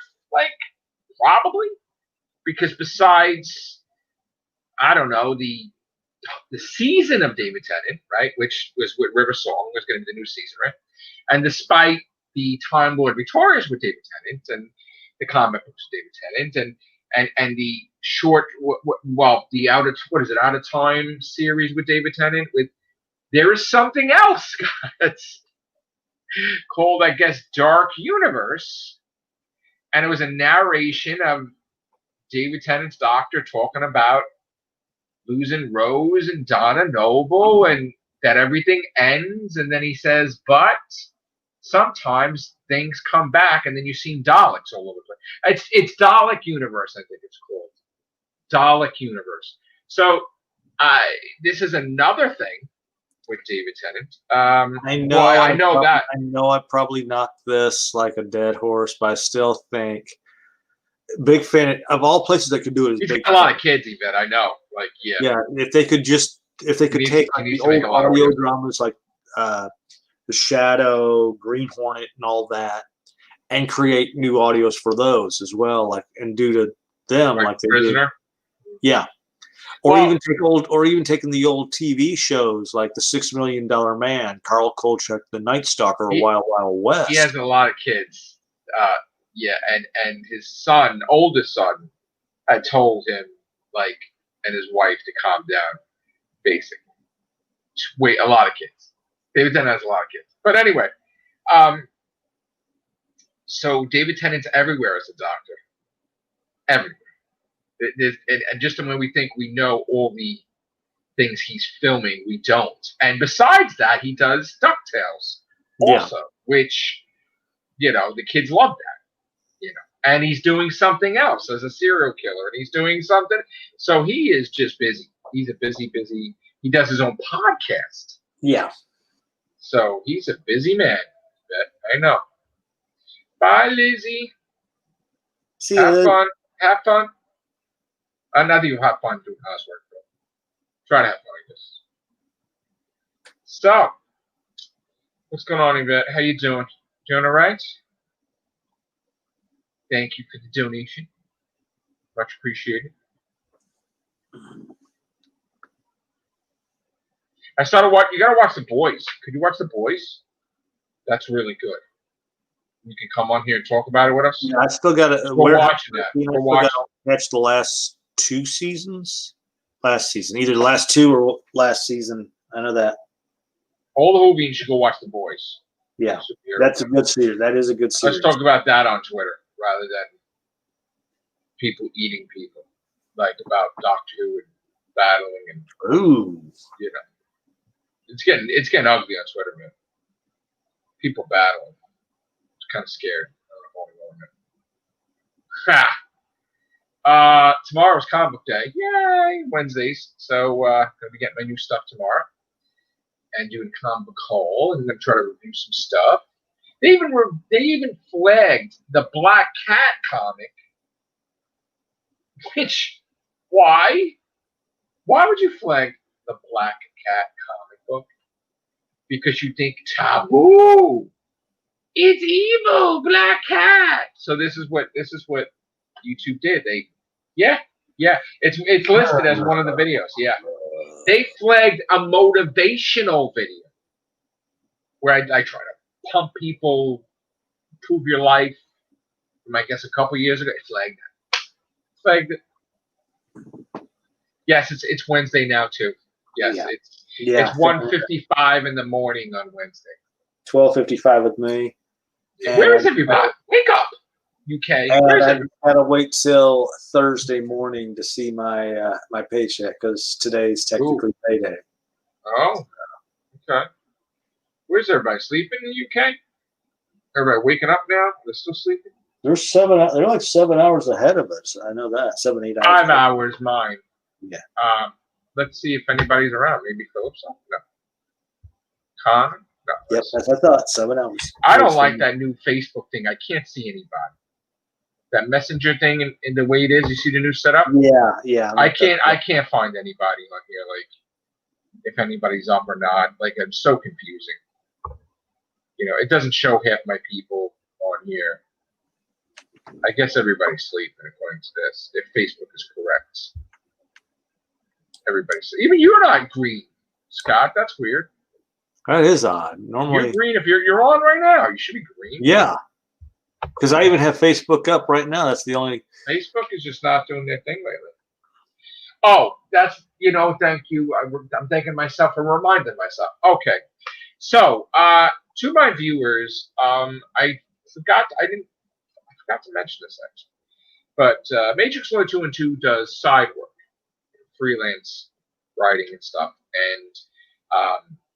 Probably. Because besides, I don't know, the season of David Tennant, right, which was with River Song, was going to be the new season, right? And despite the Time Lord Victorious with David Tennant, and the comic books with David Tennant, and the short, the Out of Time series with David Tennant, there is something else, guys, called, I guess, Dark Universe, and it was a narration of David Tennant's doctor talking about losing Rose and Donna Noble, and that everything ends, and then he says, but sometimes things come back, and then you've seen Daleks all over the place. It's Dalek Universe, I think it's called. Dalek Universe. So this is another thing with David Tennant. I know I probably knocked this like a dead horse, but I still think big fan of all places that could do it. Is He's big got a lot of kids, Yvette. I know. Yeah. If they could take the old audio dramas like The Shadow, Green Hornet, and all that, and create new audios for those as well, and do to them like they Prisoner. Did. Yeah. Or even taking the old TV shows like The $6 Million Man, Carl Kolchak, The Night Stalker, Wild Wild West. He has a lot of kids. And his son, oldest son, had told him, and his wife, to calm down, basically. Wait, a lot of kids. David Tennant has a lot of kids. But anyway, so David Tennant's everywhere as a doctor. Everywhere. And just when we think we know all the things he's filming, we don't. And besides that, he does DuckTales also, which, the kids love that. And he's doing something else as a serial killer, and he's doing something. So he is just busy. He's a busy. He does his own podcast. Yeah. So he's a busy man. I know. Bye, Lizzie. See Have fun. Have fun. Not that you have fun doing housework, but try to have fun, I guess. So, what's going on, Yvette? How you doing? Doing all right? Thank you for the donation. Much appreciated. I started watching. You gotta watch The Boys. Could you watch The Boys? That's really good. You can come on here and talk about it with us. Yeah, I still got to. We're watching that. We're watching. Catch the last 2 seasons. Last season, either the last 2 or last season. I know that. All the movies, you should go watch The Boys. Yeah, that's a good series. That is a good series. Let's talk about that on Twitter rather than people eating people, like about Doctor Who and battling and you know, it's getting ugly on Twitter, man. People battling. It's kind of scared. Tomorrow's comic book day. Yay! Wednesdays. So gonna be getting my new stuff tomorrow and doing comic book haul, and I'm gonna try to review some stuff. They even flagged the Black Cat comic. Which, why? Why would you flag the Black Cat comic book? Because you think taboo. It's evil, Black Cat. So this is what YouTube did. It's listed as one of the videos. Yeah, they flagged a motivational video where I try to pump people, improve your life. From I guess a couple years ago, it flagged it. Yes, it's Wednesday now too. Yes, it's 1:55 in the morning on Wednesday. 12:55 with me. Where is everybody? Wake up, UK. Where's I everybody? had to wait till Thursday morning to see my my paycheck because today's technically payday. Oh, okay. Where's everybody? Sleeping in the UK? Everybody waking up now? They're still sleeping? They're like 7 hours ahead of us. I know that. 7, 8 hours. 5 hours, mine. Yeah. Let's see if anybody's around. Maybe Philip's on. No. Connor? No. Yep, as I thought. 7 hours. I don't like that new Facebook thing. I can't see anybody. That messenger thing and the way it is. You see the new setup? Yeah. I can't find anybody on here. Like, if anybody's up or not. Like, it's so confusing. You know, it doesn't show half my people on here. I guess everybody's sleeping according to this. If Facebook is correct, everybody's sleeping. Even you're not green, Scott. That's weird. That is odd. Normally, you're green. If you're on right now, you should be green. Yeah, because I even have Facebook up right now. That's the only. Facebook is just not doing their thing lately. Oh, that's Thank you. I'm thanking myself for reminding myself. Okay, so to my viewers, I forgot to mention this actually, but Matrixlord212 does side work, freelance writing and stuff, and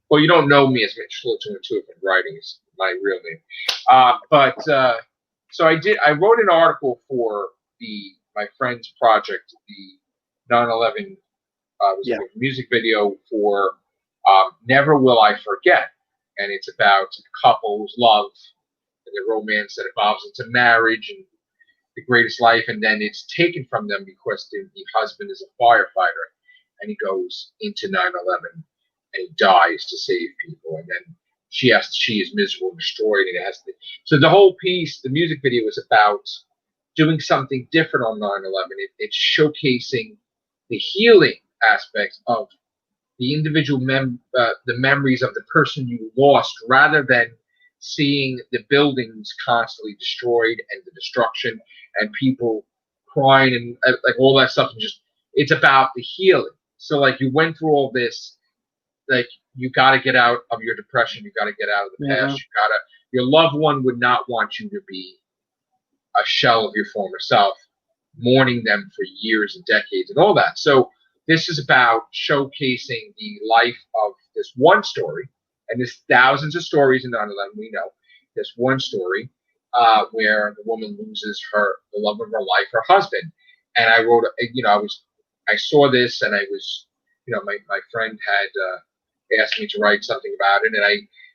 well, you don't know me as Matrixlord212 if writing is my real name, so I wrote an article for my friend's project, the 9/11 music video for Never Will I Forget, and it's about a couple's love and the romance that evolves into marriage and the greatest life, and then it's taken from them because the husband is a firefighter and he goes into 9/11 and he dies to save people, and then she is miserable and destroyed, and it has to. So the whole piece, the music video, is about doing something different on 9/11. It's showcasing the healing aspects of the individual the memories of the person you lost, rather than seeing the buildings constantly destroyed and the destruction and people crying and like all that stuff. And just, it's about the healing. So like, you went through all this, like, you got to get out of your depression. You got to get out of the past. Your loved one would not want you to be a shell of your former self, mourning them for years and decades and all that. So this is about showcasing the life of this one story. And there's thousands of stories in 9/11, we know. This one story where the woman loses the love of her life, her husband. And I wrote, I saw this, and I was, my friend had asked me to write something about it,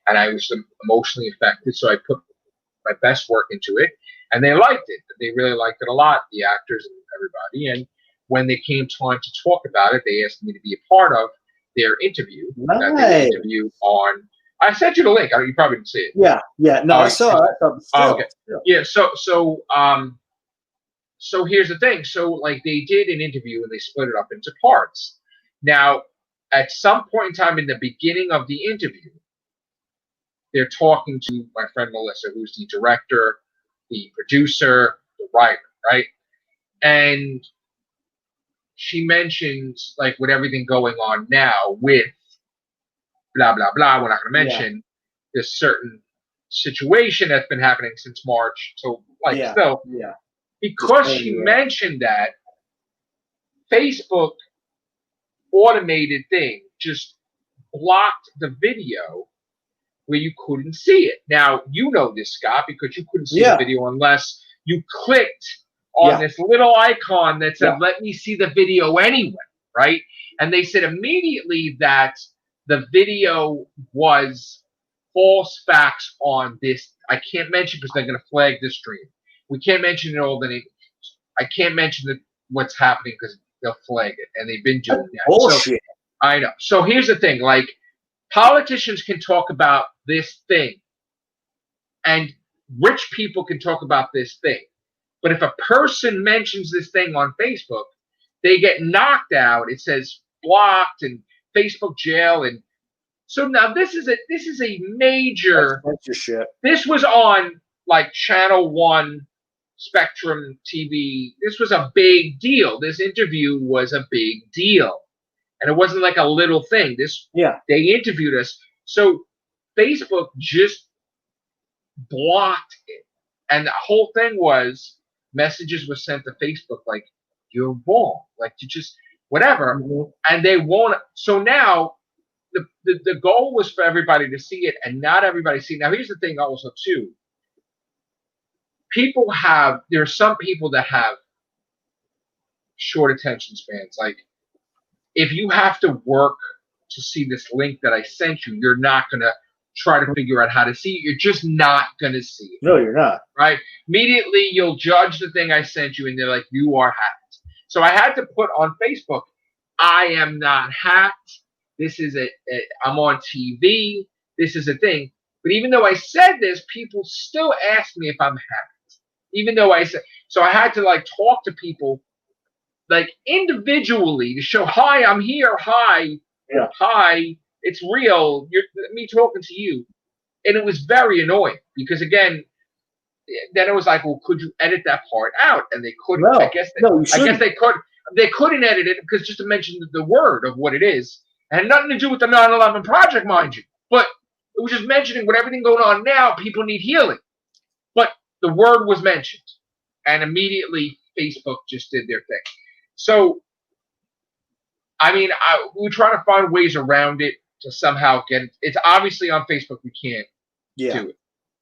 and I was emotionally affected. So I put my best work into it, and they liked it. They really liked it a lot, the actors and everybody. And when they came time to talk about it, they asked me to be a part of their interview Right. that they interviewed on. I sent you the link. You probably didn't see it. Yeah, yeah. No, I saw it. Okay. Yeah. So here's the thing. So like they did an interview and they split it up into parts. Now, at some point in time in the beginning of the interview, they're talking to my friend Melissa, who's the director, the producer, the writer, right? And she mentions, like, with everything going on now with blah, blah, blah, we're not going to mention this certain situation that's been happening since March. So, like, still, because she mentioned that, Facebook automated thing just blocked the video where you couldn't see it. Now, you know this, Scott, because you couldn't see the video unless you clicked on this little icon that said, let me see the video anyway, right? And they said immediately that the video was false facts on this. I can't mention because they're going to flag this stream. We can't mention it all. I can't mention what's happening because they'll flag it, and they've been doing that. Bullshit. So, I know. So here's the thing, like, politicians can talk about this thing, and rich people can talk about this thing. But if a person mentions this thing on Facebook, they get knocked out. It says blocked and Facebook jail. And so now this is a major censorship. This was on like Channel 1, Spectrum TV. This was a big deal. This interview was a big deal. And it wasn't like a little thing. They interviewed us. So Facebook just blocked it. And the whole thing was messages were sent to Facebook like, you're wrong. Like, you just, whatever. And they won't. So now the goal was for everybody to see it, and not everybody see it. Now, here's the thing also, too. There are some people that have short attention spans. Like, if you have to work to see this link that I sent you, you're not going to try to figure out how to see it. You're just not going to see it. No, you're not. Right? Immediately, you'll judge the thing I sent you, and they're like, you are hacked. So I had to put on Facebook, I am not hacked. This is I'm on TV. This is a thing. But even though I said this, people still ask me if I'm hacked. Even though I said, so I had to like talk to people like individually to show, hi, I'm here. Hi. Yeah. Hi. It's real. You're me talking to you. And it was very annoying because, again, then it was like, well, could you edit that part out? And they couldn't. No, I guess they could. They couldn't edit it because just to mention the word of what it is. It had nothing to do with the 9/11 project, mind you. But it was just mentioning with everything going on now, people need healing. But the word was mentioned. And immediately Facebook just did their thing. So, I mean, we're trying to find ways around it to somehow get it. It's obviously on Facebook. We can't do it.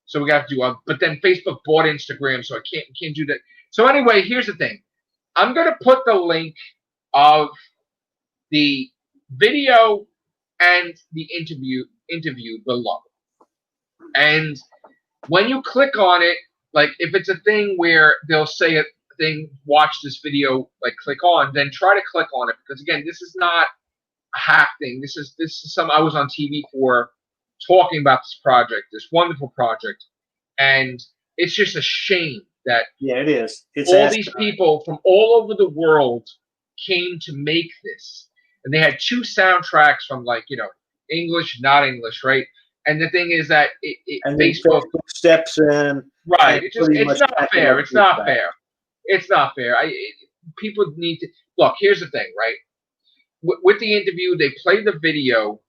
So we got to do but then Facebook bought Instagram, so I can't do that. So anyway, here's the thing. I'm going to put the link of the video and the interview below. And when you click on it, like if it's a thing where they'll say a thing, watch this video, like click on, then try to click on it, because again, this is not a hack thing. This is some I was on TV for, talking about this project, this wonderful project, and it's just a shame that it is. All these people from all over the world came to make this, and they had 2 soundtracks from English, not English, right? And the thing is that Facebook steps in, right? It's not fair. It's not fair. It's not fair. People need to look. Here's the thing, right? With the interview, they play the video.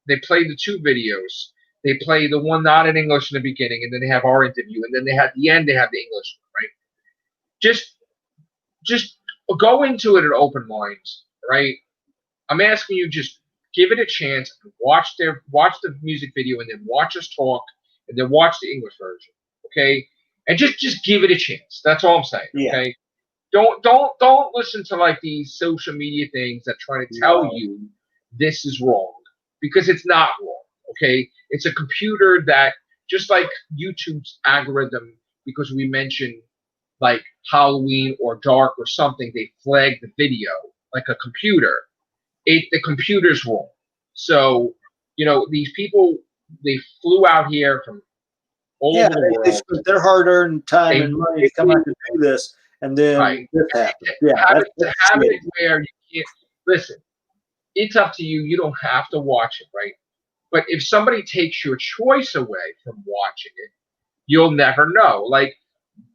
They play the 2 videos. They play the one not in English in the beginning, and then they have our interview, and then they have the end. They have the English one, right? Just go into it an open mind, right? I'm asking you, just give it a chance. Watch the music video, and then watch us talk, and then watch the English version, okay? And just give it a chance. That's all I'm saying, okay? Don't listen to like these social media things that try to tell you this is wrong, because it's not wrong, okay? It's a computer that, just like YouTube's algorithm, because we mentioned like Halloween or dark or something, they flag the video like a computer. The computer's wrong. So, you know, these people, they flew out here from all over the world. They spent their hard-earned time and money to come out to do this, and then this happened. Yeah, have it where you can't listen. It's up to you. You don't have to watch it, right? But if somebody takes your choice away from watching it, you'll never know. Like,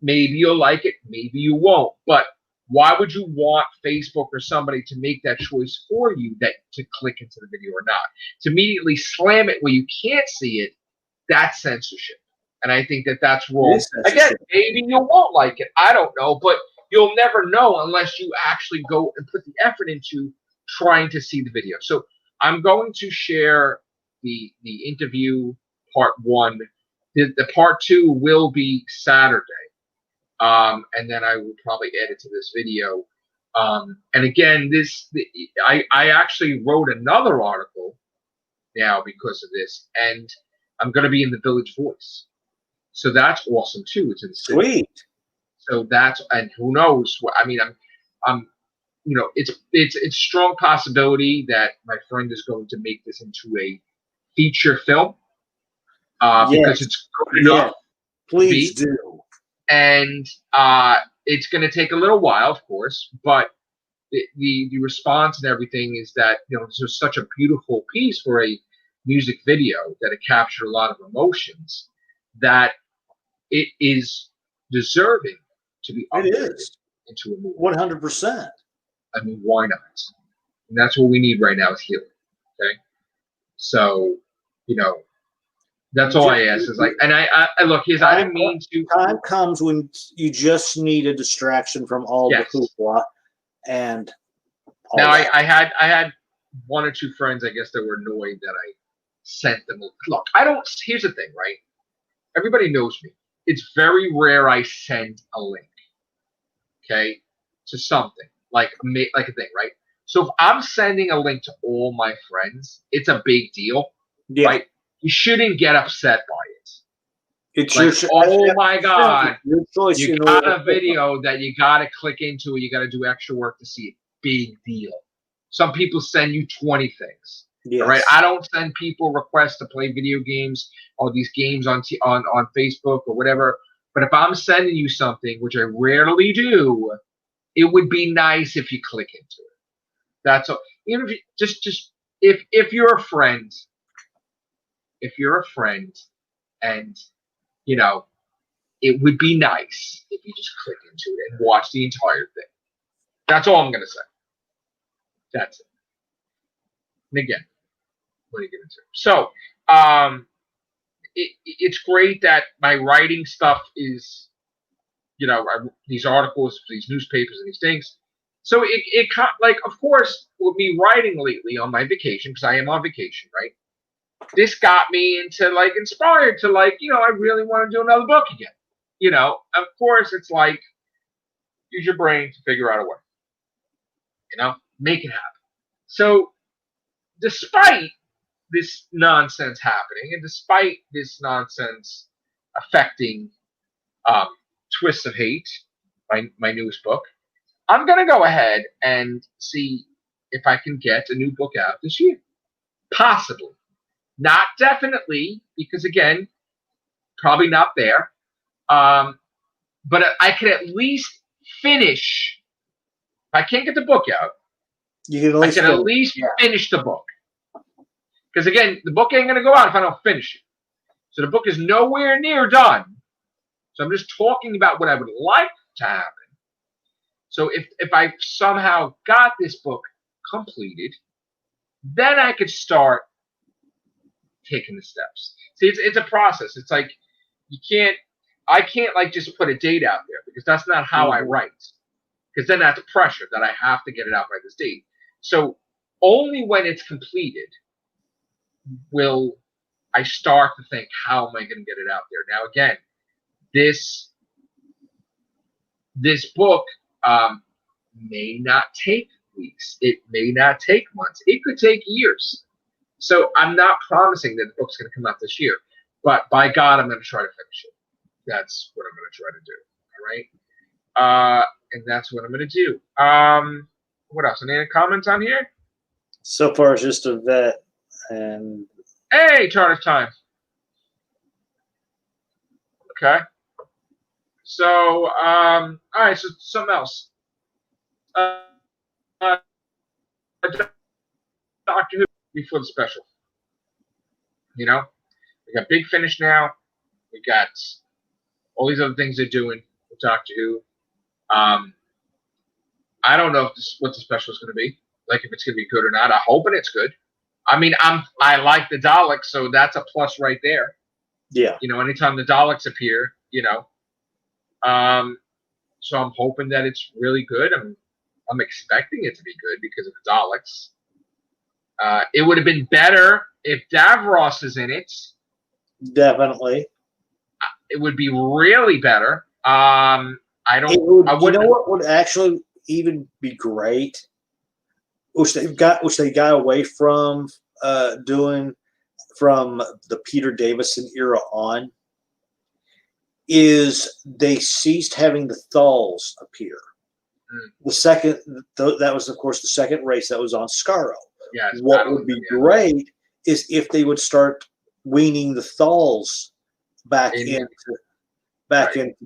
maybe you'll like it, maybe you won't. But why would you want Facebook or somebody to make that choice for you, that to click into the video or not? To immediately slam it where you can't see it, that's censorship. And I think that that's wrong. Again, maybe you won't like it. I don't know. But you'll never know unless you actually go and put the effort into trying to see the video. So I'm going to share the interview part 1. The part 2 will be Saturday. And then I will probably add it to this video. And again, I actually wrote another article now because of this, and I'm going to be in the Village Voice. So that's awesome too. It's in the city. Sweet. So that's, and who knows what, I mean, I'm, you know, it's strong possibility that my friend is going to make this into a feature film, because it's good enough. Please do. And it's going to take a little while, of course, but the response and everything is that, you know, this was such a beautiful piece for a music video that it captured a lot of emotions, that it is deserving to be uploaded into a movie. 100%. I mean, why not? And that's what we need right now is healing. Okay, so you know, that's all I ask is like, and I look, I didn't mean to. Time comes when you just need a distraction from all the hoopla, and now I had 1 or 2 friends, I guess, that were annoyed that I sent them. Look, I don't. Here's the thing, right? Everybody knows me. It's very rare I send a link, okay, to something like a thing, right? So if I'm sending a link to all my friends, it's a big deal, right? You shouldn't get upset by it. It's like, oh my God, you got a video that you got to click into, you got to do extra work to see it. Big deal. Some people send you 20 things. Yes. Right? I don't send people requests to play video games or these games on Facebook or whatever. But if I'm sending you something, which I rarely do, it would be nice if you click into it. That's all. Even if you, just if you're a friend, and you know, it would be nice if you just click into it and watch the entire thing. That's all I'm gonna say. That's it. And again, what are you gonna do? So, it's great that my writing stuff is, you know, these articles, these newspapers, and these things. So it like, of course, with me writing lately on my vacation, because I am on vacation, right? This got me into, like, inspired to, like, you know, I really want to do another book again. You know, of course, it's like, use your brain to figure out a way. You know, make it happen. So, despite this nonsense happening, and despite this nonsense affecting Twists of Hate, my newest book, I'm going to go ahead and see if I can get a new book out this year. Possibly. Not definitely, because, again, probably not there. But I could at least finish. If I can't get the book out, I can at least finish the book. Because, again, the book ain't going to go out if I don't finish it. So the book is nowhere near done. So I'm just talking about what I would like to happen. So if I somehow got this book completed, then I could start taking the steps. See, it's a process. It's like I can't like just put a date out there, because that's not how I write. Because then that's pressure that I have to get it out by this date. So only when it's completed will I start to think, how am I going to get it out there? Now, again, this book may not take weeks. It may not take months. It could take years. So I'm not promising that the book's going to come out this year. But by God, I'm going to try to finish it. That's what I'm going to try to do. All right? And that's what I'm going to do. What else? Any comments on here? So far, it's just a vet. And hey, Charter's time. Okay. So, all right. So something else. Doctor Who before the special. You know, we got Big Finish now. We got all these other things they're doing with Doctor Who. I don't know what the special is going to be. Like if it's going to be good or not. I'm hoping it's good. I mean, I like the Daleks, so that's a plus right there. Yeah. You know, anytime the Daleks appear, you know. So I'm hoping that it's really good. I'm expecting it to be good because of the Daleks. It would have been better if Davros is in it. Definitely. It would be really better. I don't. You know what would actually even be great, which they got away from doing from the Peter Davison era on, is they ceased having the Thals appear. The second, that was of course the second race that was on Skaro. Yeah, what would be great is if they would start weaning the Thals back into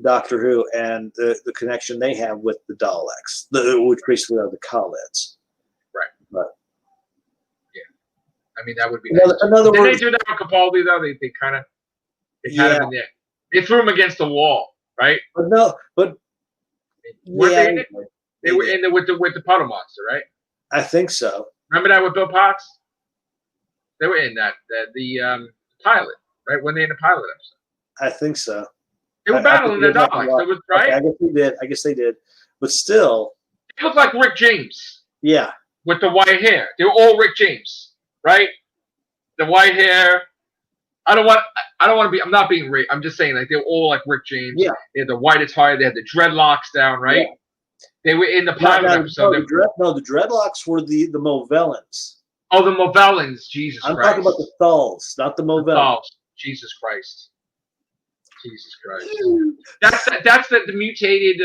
Doctor Who and the connection they have with the Daleks, which basically are the Khalids. Right. But yeah, I mean that would be nice. Another Did they do that with Capaldi though? They kind of had him in there. They threw him against the wall, right? But no, but weren't they were in there with the Puddle Monster, right? I think so. Remember that with Bill Potts? They were in the pilot, right? When they in the pilot episode. I think so. They were battling the Daleks. It was right. Okay, I guess they did. But still, they look like Rick James. Yeah. With the white hair, they were all Rick James, right? The white hair. I don't want to be. I'm not being Rick. I'm just saying, like they were all like Rick James. Yeah. They had the white attire. They had the dreadlocks down, right? Yeah. They were in the pilot episode. The dreadlocks were the Movellans. Oh, the Movellans. Jesus Christ. I'm talking about the Thals, not the Movellans. Jesus Christ. Jesus Christ. That's the mutated.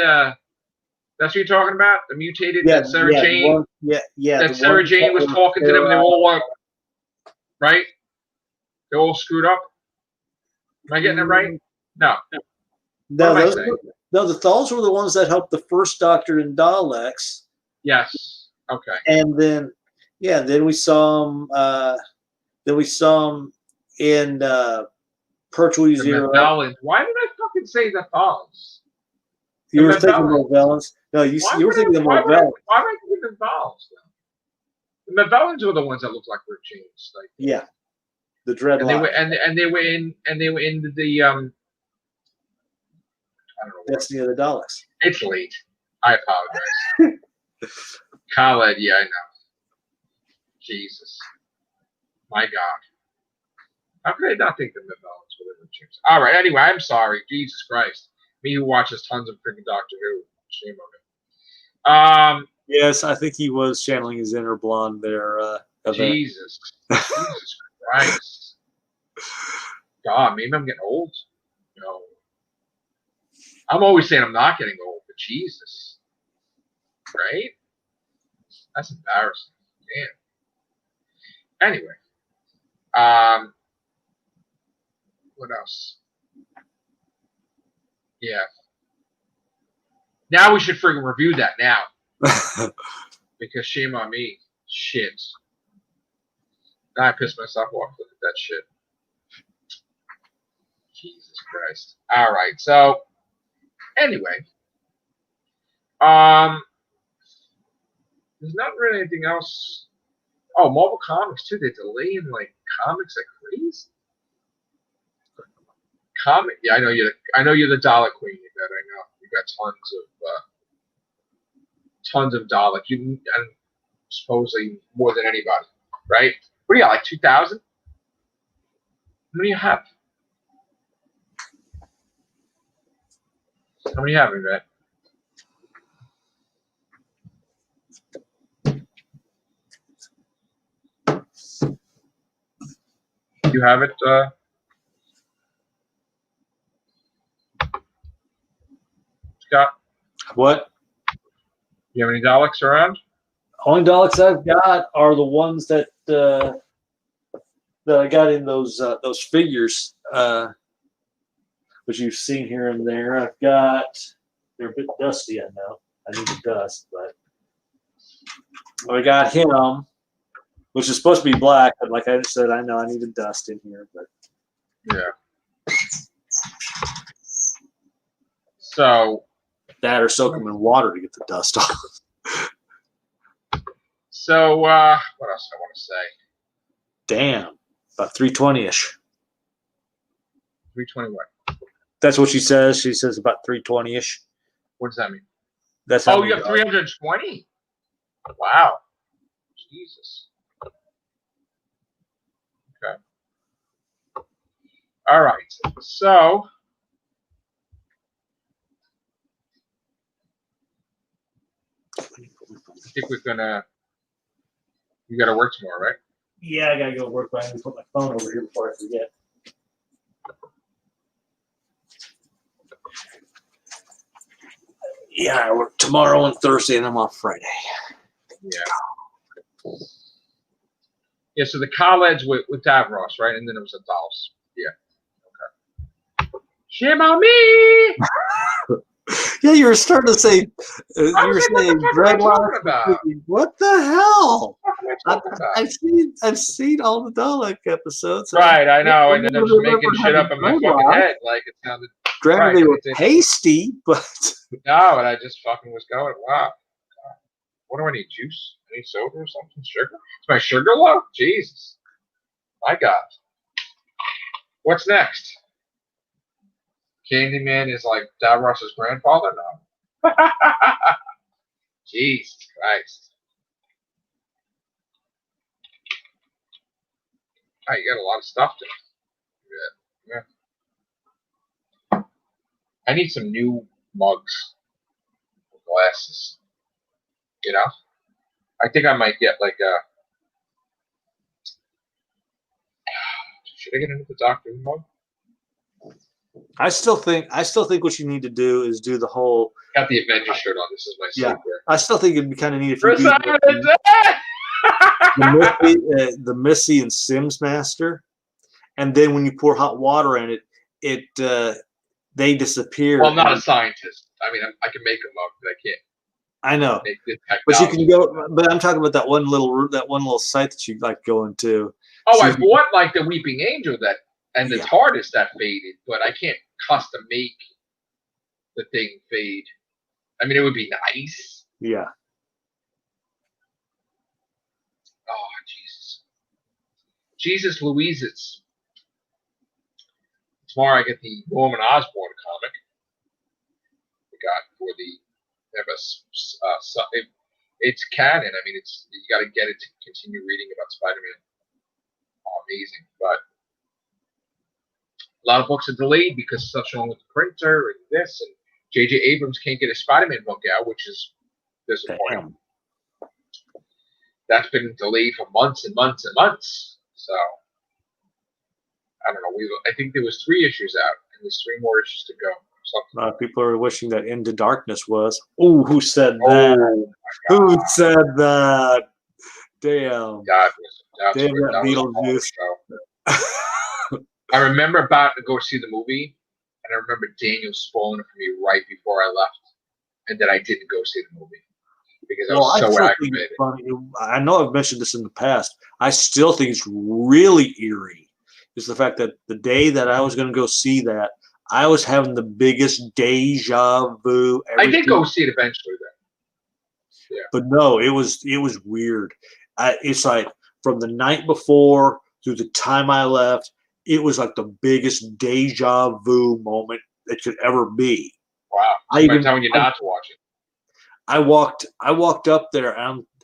That's what you're talking about. The mutated. That Sarah Jane. That Sarah Jane was talking to them, and they were all right. They're all screwed up. Am I getting it right? No. No, the Thals were the ones that helped the first Doctor in Daleks. Yes. Okay. And then, then we saw them. Then we saw them in Pertwee Zero. Why did I fucking say the Thals? You were thinking Movellans. No, you were thinking the Movellans. Why am I thinking the Thals? The Movellans were the ones that looked like Rick James. Like, yeah. The dreadlocks. And they were in the I don't know. Destiny of the Daleks. It's late. I apologize. Khaled, yeah, I know. Jesus. My God. How could I not think the Movellans were Rick James? All right, anyway, I'm sorry. Jesus Christ. Me who watches tons of freaking Doctor Who. Shame on me. Yes, I think he was channeling his inner blonde there. Jesus. Jesus Christ. God, maybe I'm getting old. No. I'm always saying I'm not getting old, but Jesus. Right? That's embarrassing. Damn. Anyway. What else? Yeah. Now we should friggin' review that now. Because shame on me. Shit. Now I pissed myself off. Look at that shit. Jesus Christ. All right. So, anyway. There's not really anything else. Oh, Marvel Comics, too. They're delaying, like, comics like crazy. Yeah, I know you're the Dalek queen. You bet. I know. You got tons of Dalek. And supposedly more than anybody, right? What do you got, like 2,000? How many do you have? How many have you, man? You have it, Scott? What? You have any Daleks around? Only Daleks I've got are the ones that that I got in those figures, which you've seen here and there. I've got. They're a bit dusty, I know. I need the dust, but I got him, which is supposed to be black, but like I just said, I know I need the dust in here, but yeah. So that or soak them in water to get the dust off. So what else I want to say? Damn, about 320-ish. 320 what? That's what she says. She says about 320-ish. What does that mean? That's how you have 320? Wow. Jesus. Okay. All right. So I think we're gonna. You got to work tomorrow, right? Yeah, I gotta go work, but I need to put my phone over here before I forget. Yeah, I work tomorrow and Thursday, and I'm off Friday. Yeah. Yeah, so the college with Davros, right? And then it was a Dolls. Yeah. Okay. Shame on me! Yeah, you were starting to say, you were saying dreadlocks. What the hell? I've seen all the Dalek episodes. Right, I know, and then I'm just making shit up in my fucking head, like it sounded. Granted, they were hasty, but no, and I just fucking was going. Wow, what do I need? Juice? I need soda or something? Sugar? Is my sugar low? Jesus, my God. What's next? Candyman is like Davros's grandfather? No. Jesus Christ. Oh, you got a lot of stuff to yeah. I need some new mugs, glasses. You know? I think I might get like a. Should I get into the Doctor Who mug? I still think what you need to do is do the whole. Got the Avenger shirt on. This is my sleepwear. I still think it'd be kind of neat if you do the Missy and Sims Master, and then when you pour hot water in it, they disappear. Well, I'm not a scientist. I mean, I can make a mug, but I can't. I know, but you can go. But I'm talking about that one little site that you like going to. Oh, I bought like the Weeping Angel and the TARDIS that faded, but I can't custom make the thing fade. I mean, it would be nice. Yeah. Oh, Jesus. Jesus Louises. Tomorrow I get the Norman Osborn comic. We got for it's canon. I mean, you got to get it to continue reading about Spider-Man. Oh, amazing, but a lot of books are delayed because of stuff's wrong with the printer and this, and J.J. Abrams can't get a Spider-Man book out, which is disappointing. Damn. That's been delayed for months and months and months. So I don't know. I think there was 3 issues out, and there's 3 more issues to go. A lot of people are wishing that Into Darkness was. Oh, who said that? Who said that? Damn. Damn that Beetlejuice. I remember about to go see the movie, and I remember Daniel spoiling it for me right before I left, and then I didn't go see the movie because I was so aggravated. I know I've mentioned this in the past. I still think it's really eerie. Is the fact that the day that I was going to go see that, I was having the biggest deja vu. I did go see it eventually then. Yeah. But no, it was weird. It's like from the night before through the time I left, it was like the biggest deja vu moment that could ever be. Wow. I'm telling you not to watch it. I walked up there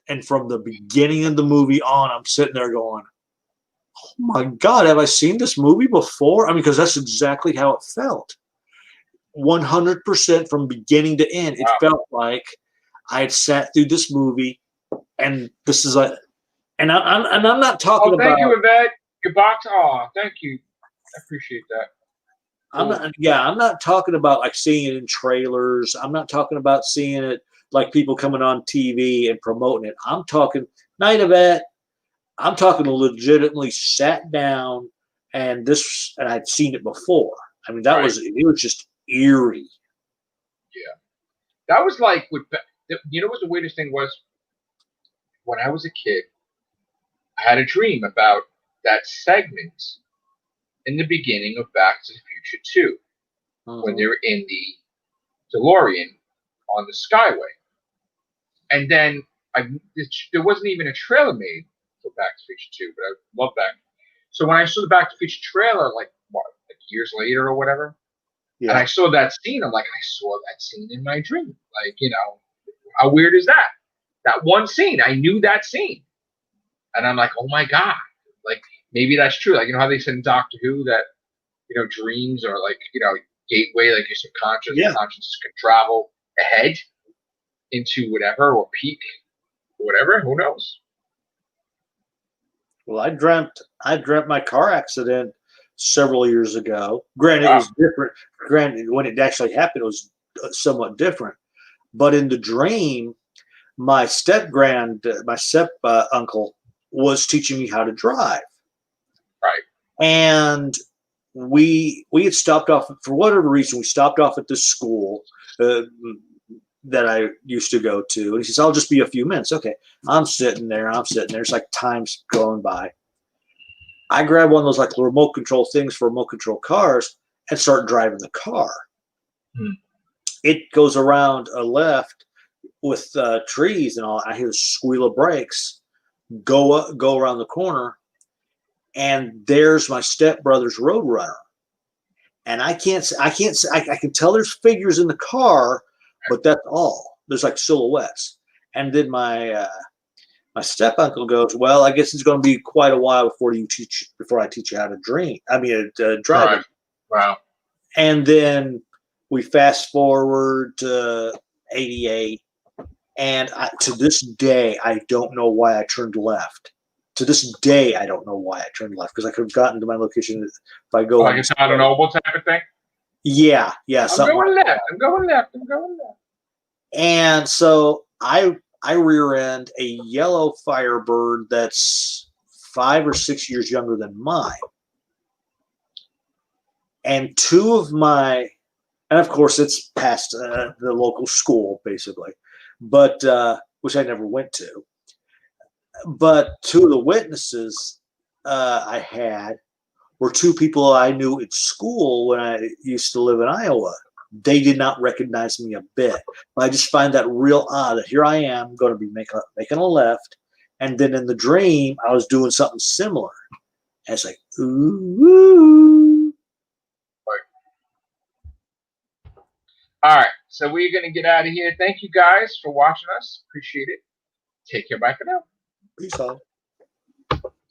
and from the beginning of the movie on, I'm sitting there going, oh my God, have I seen this movie before? I mean, because that's exactly how it felt. 100% from beginning to end. It felt like I had sat through this movie, and this is like, and I'm not talking about. Thank you, Yvette. Your box. Oh, thank you. I appreciate that. I'm not talking about like seeing it in trailers. I'm not talking about seeing it like people coming on TV and promoting it. I'm talking night Yvette. I'm talking legitimately sat down and I'd seen it before. I mean, it was just eerie. Yeah. That was like, you know what the weirdest thing was? When I was a kid, I had a dream about that segment in the beginning of Back to the Future 2, when they were in the DeLorean on the Skyway. And then there wasn't even a trailer made for Back to the Future 2, but I love that. So when I saw the Back to the Future trailer, like years later or whatever, and I saw that scene, I'm like, I saw that scene in my dream. Like, you know, how weird is that? That one scene, I knew that scene. And I'm like, oh my God. Like, maybe that's true. Like, you know how they said in Doctor Who that, you know, dreams are like, you know, gateway, like your subconscious, consciousness can travel ahead into whatever, or peak, or whatever. Who knows? Well, I dreamt my car accident several years ago. Granted, it was different. Granted, when it actually happened, it was somewhat different. But in the dream, my step uncle was teaching me how to drive. Right. And we had stopped off for whatever reason. We stopped off at this school that I used to go to, and he says, "I'll just be a few minutes." Okay, I'm sitting there. It's like time's going by. I grab one of those like remote control things for remote control cars and start driving the car. It goes around a left with trees and all. I hear the squeal of brakes. Go around the corner, and there's my stepbrother's Roadrunner. And I can tell there's figures in the car, but that's all. There's like silhouettes. And then my step uncle goes, "Well, I guess it's going to be quite a while before I teach you how to drive." Right. Wow. And then we fast forward to 88, and to this day, I don't know why I turned left. To this day, I don't know why I turned left, because I could have gotten to my location if I go. Like it's not an oval type of thing? Yeah. I'm going left. And so I rear end a yellow Firebird that's 5 or 6 years younger than mine. And and of course it's past the local school, basically, but which I never went to. But two of the witnesses I had were two people I knew at school when I used to live in Iowa. They did not recognize me a bit. I just find that real odd that here I am going to be making a left, and then in the dream I was doing something similar. And it's like, ooh. All right, so we're going to get out of here. Thank you guys for watching us. Appreciate it. Take care. Bye for now. Peace out.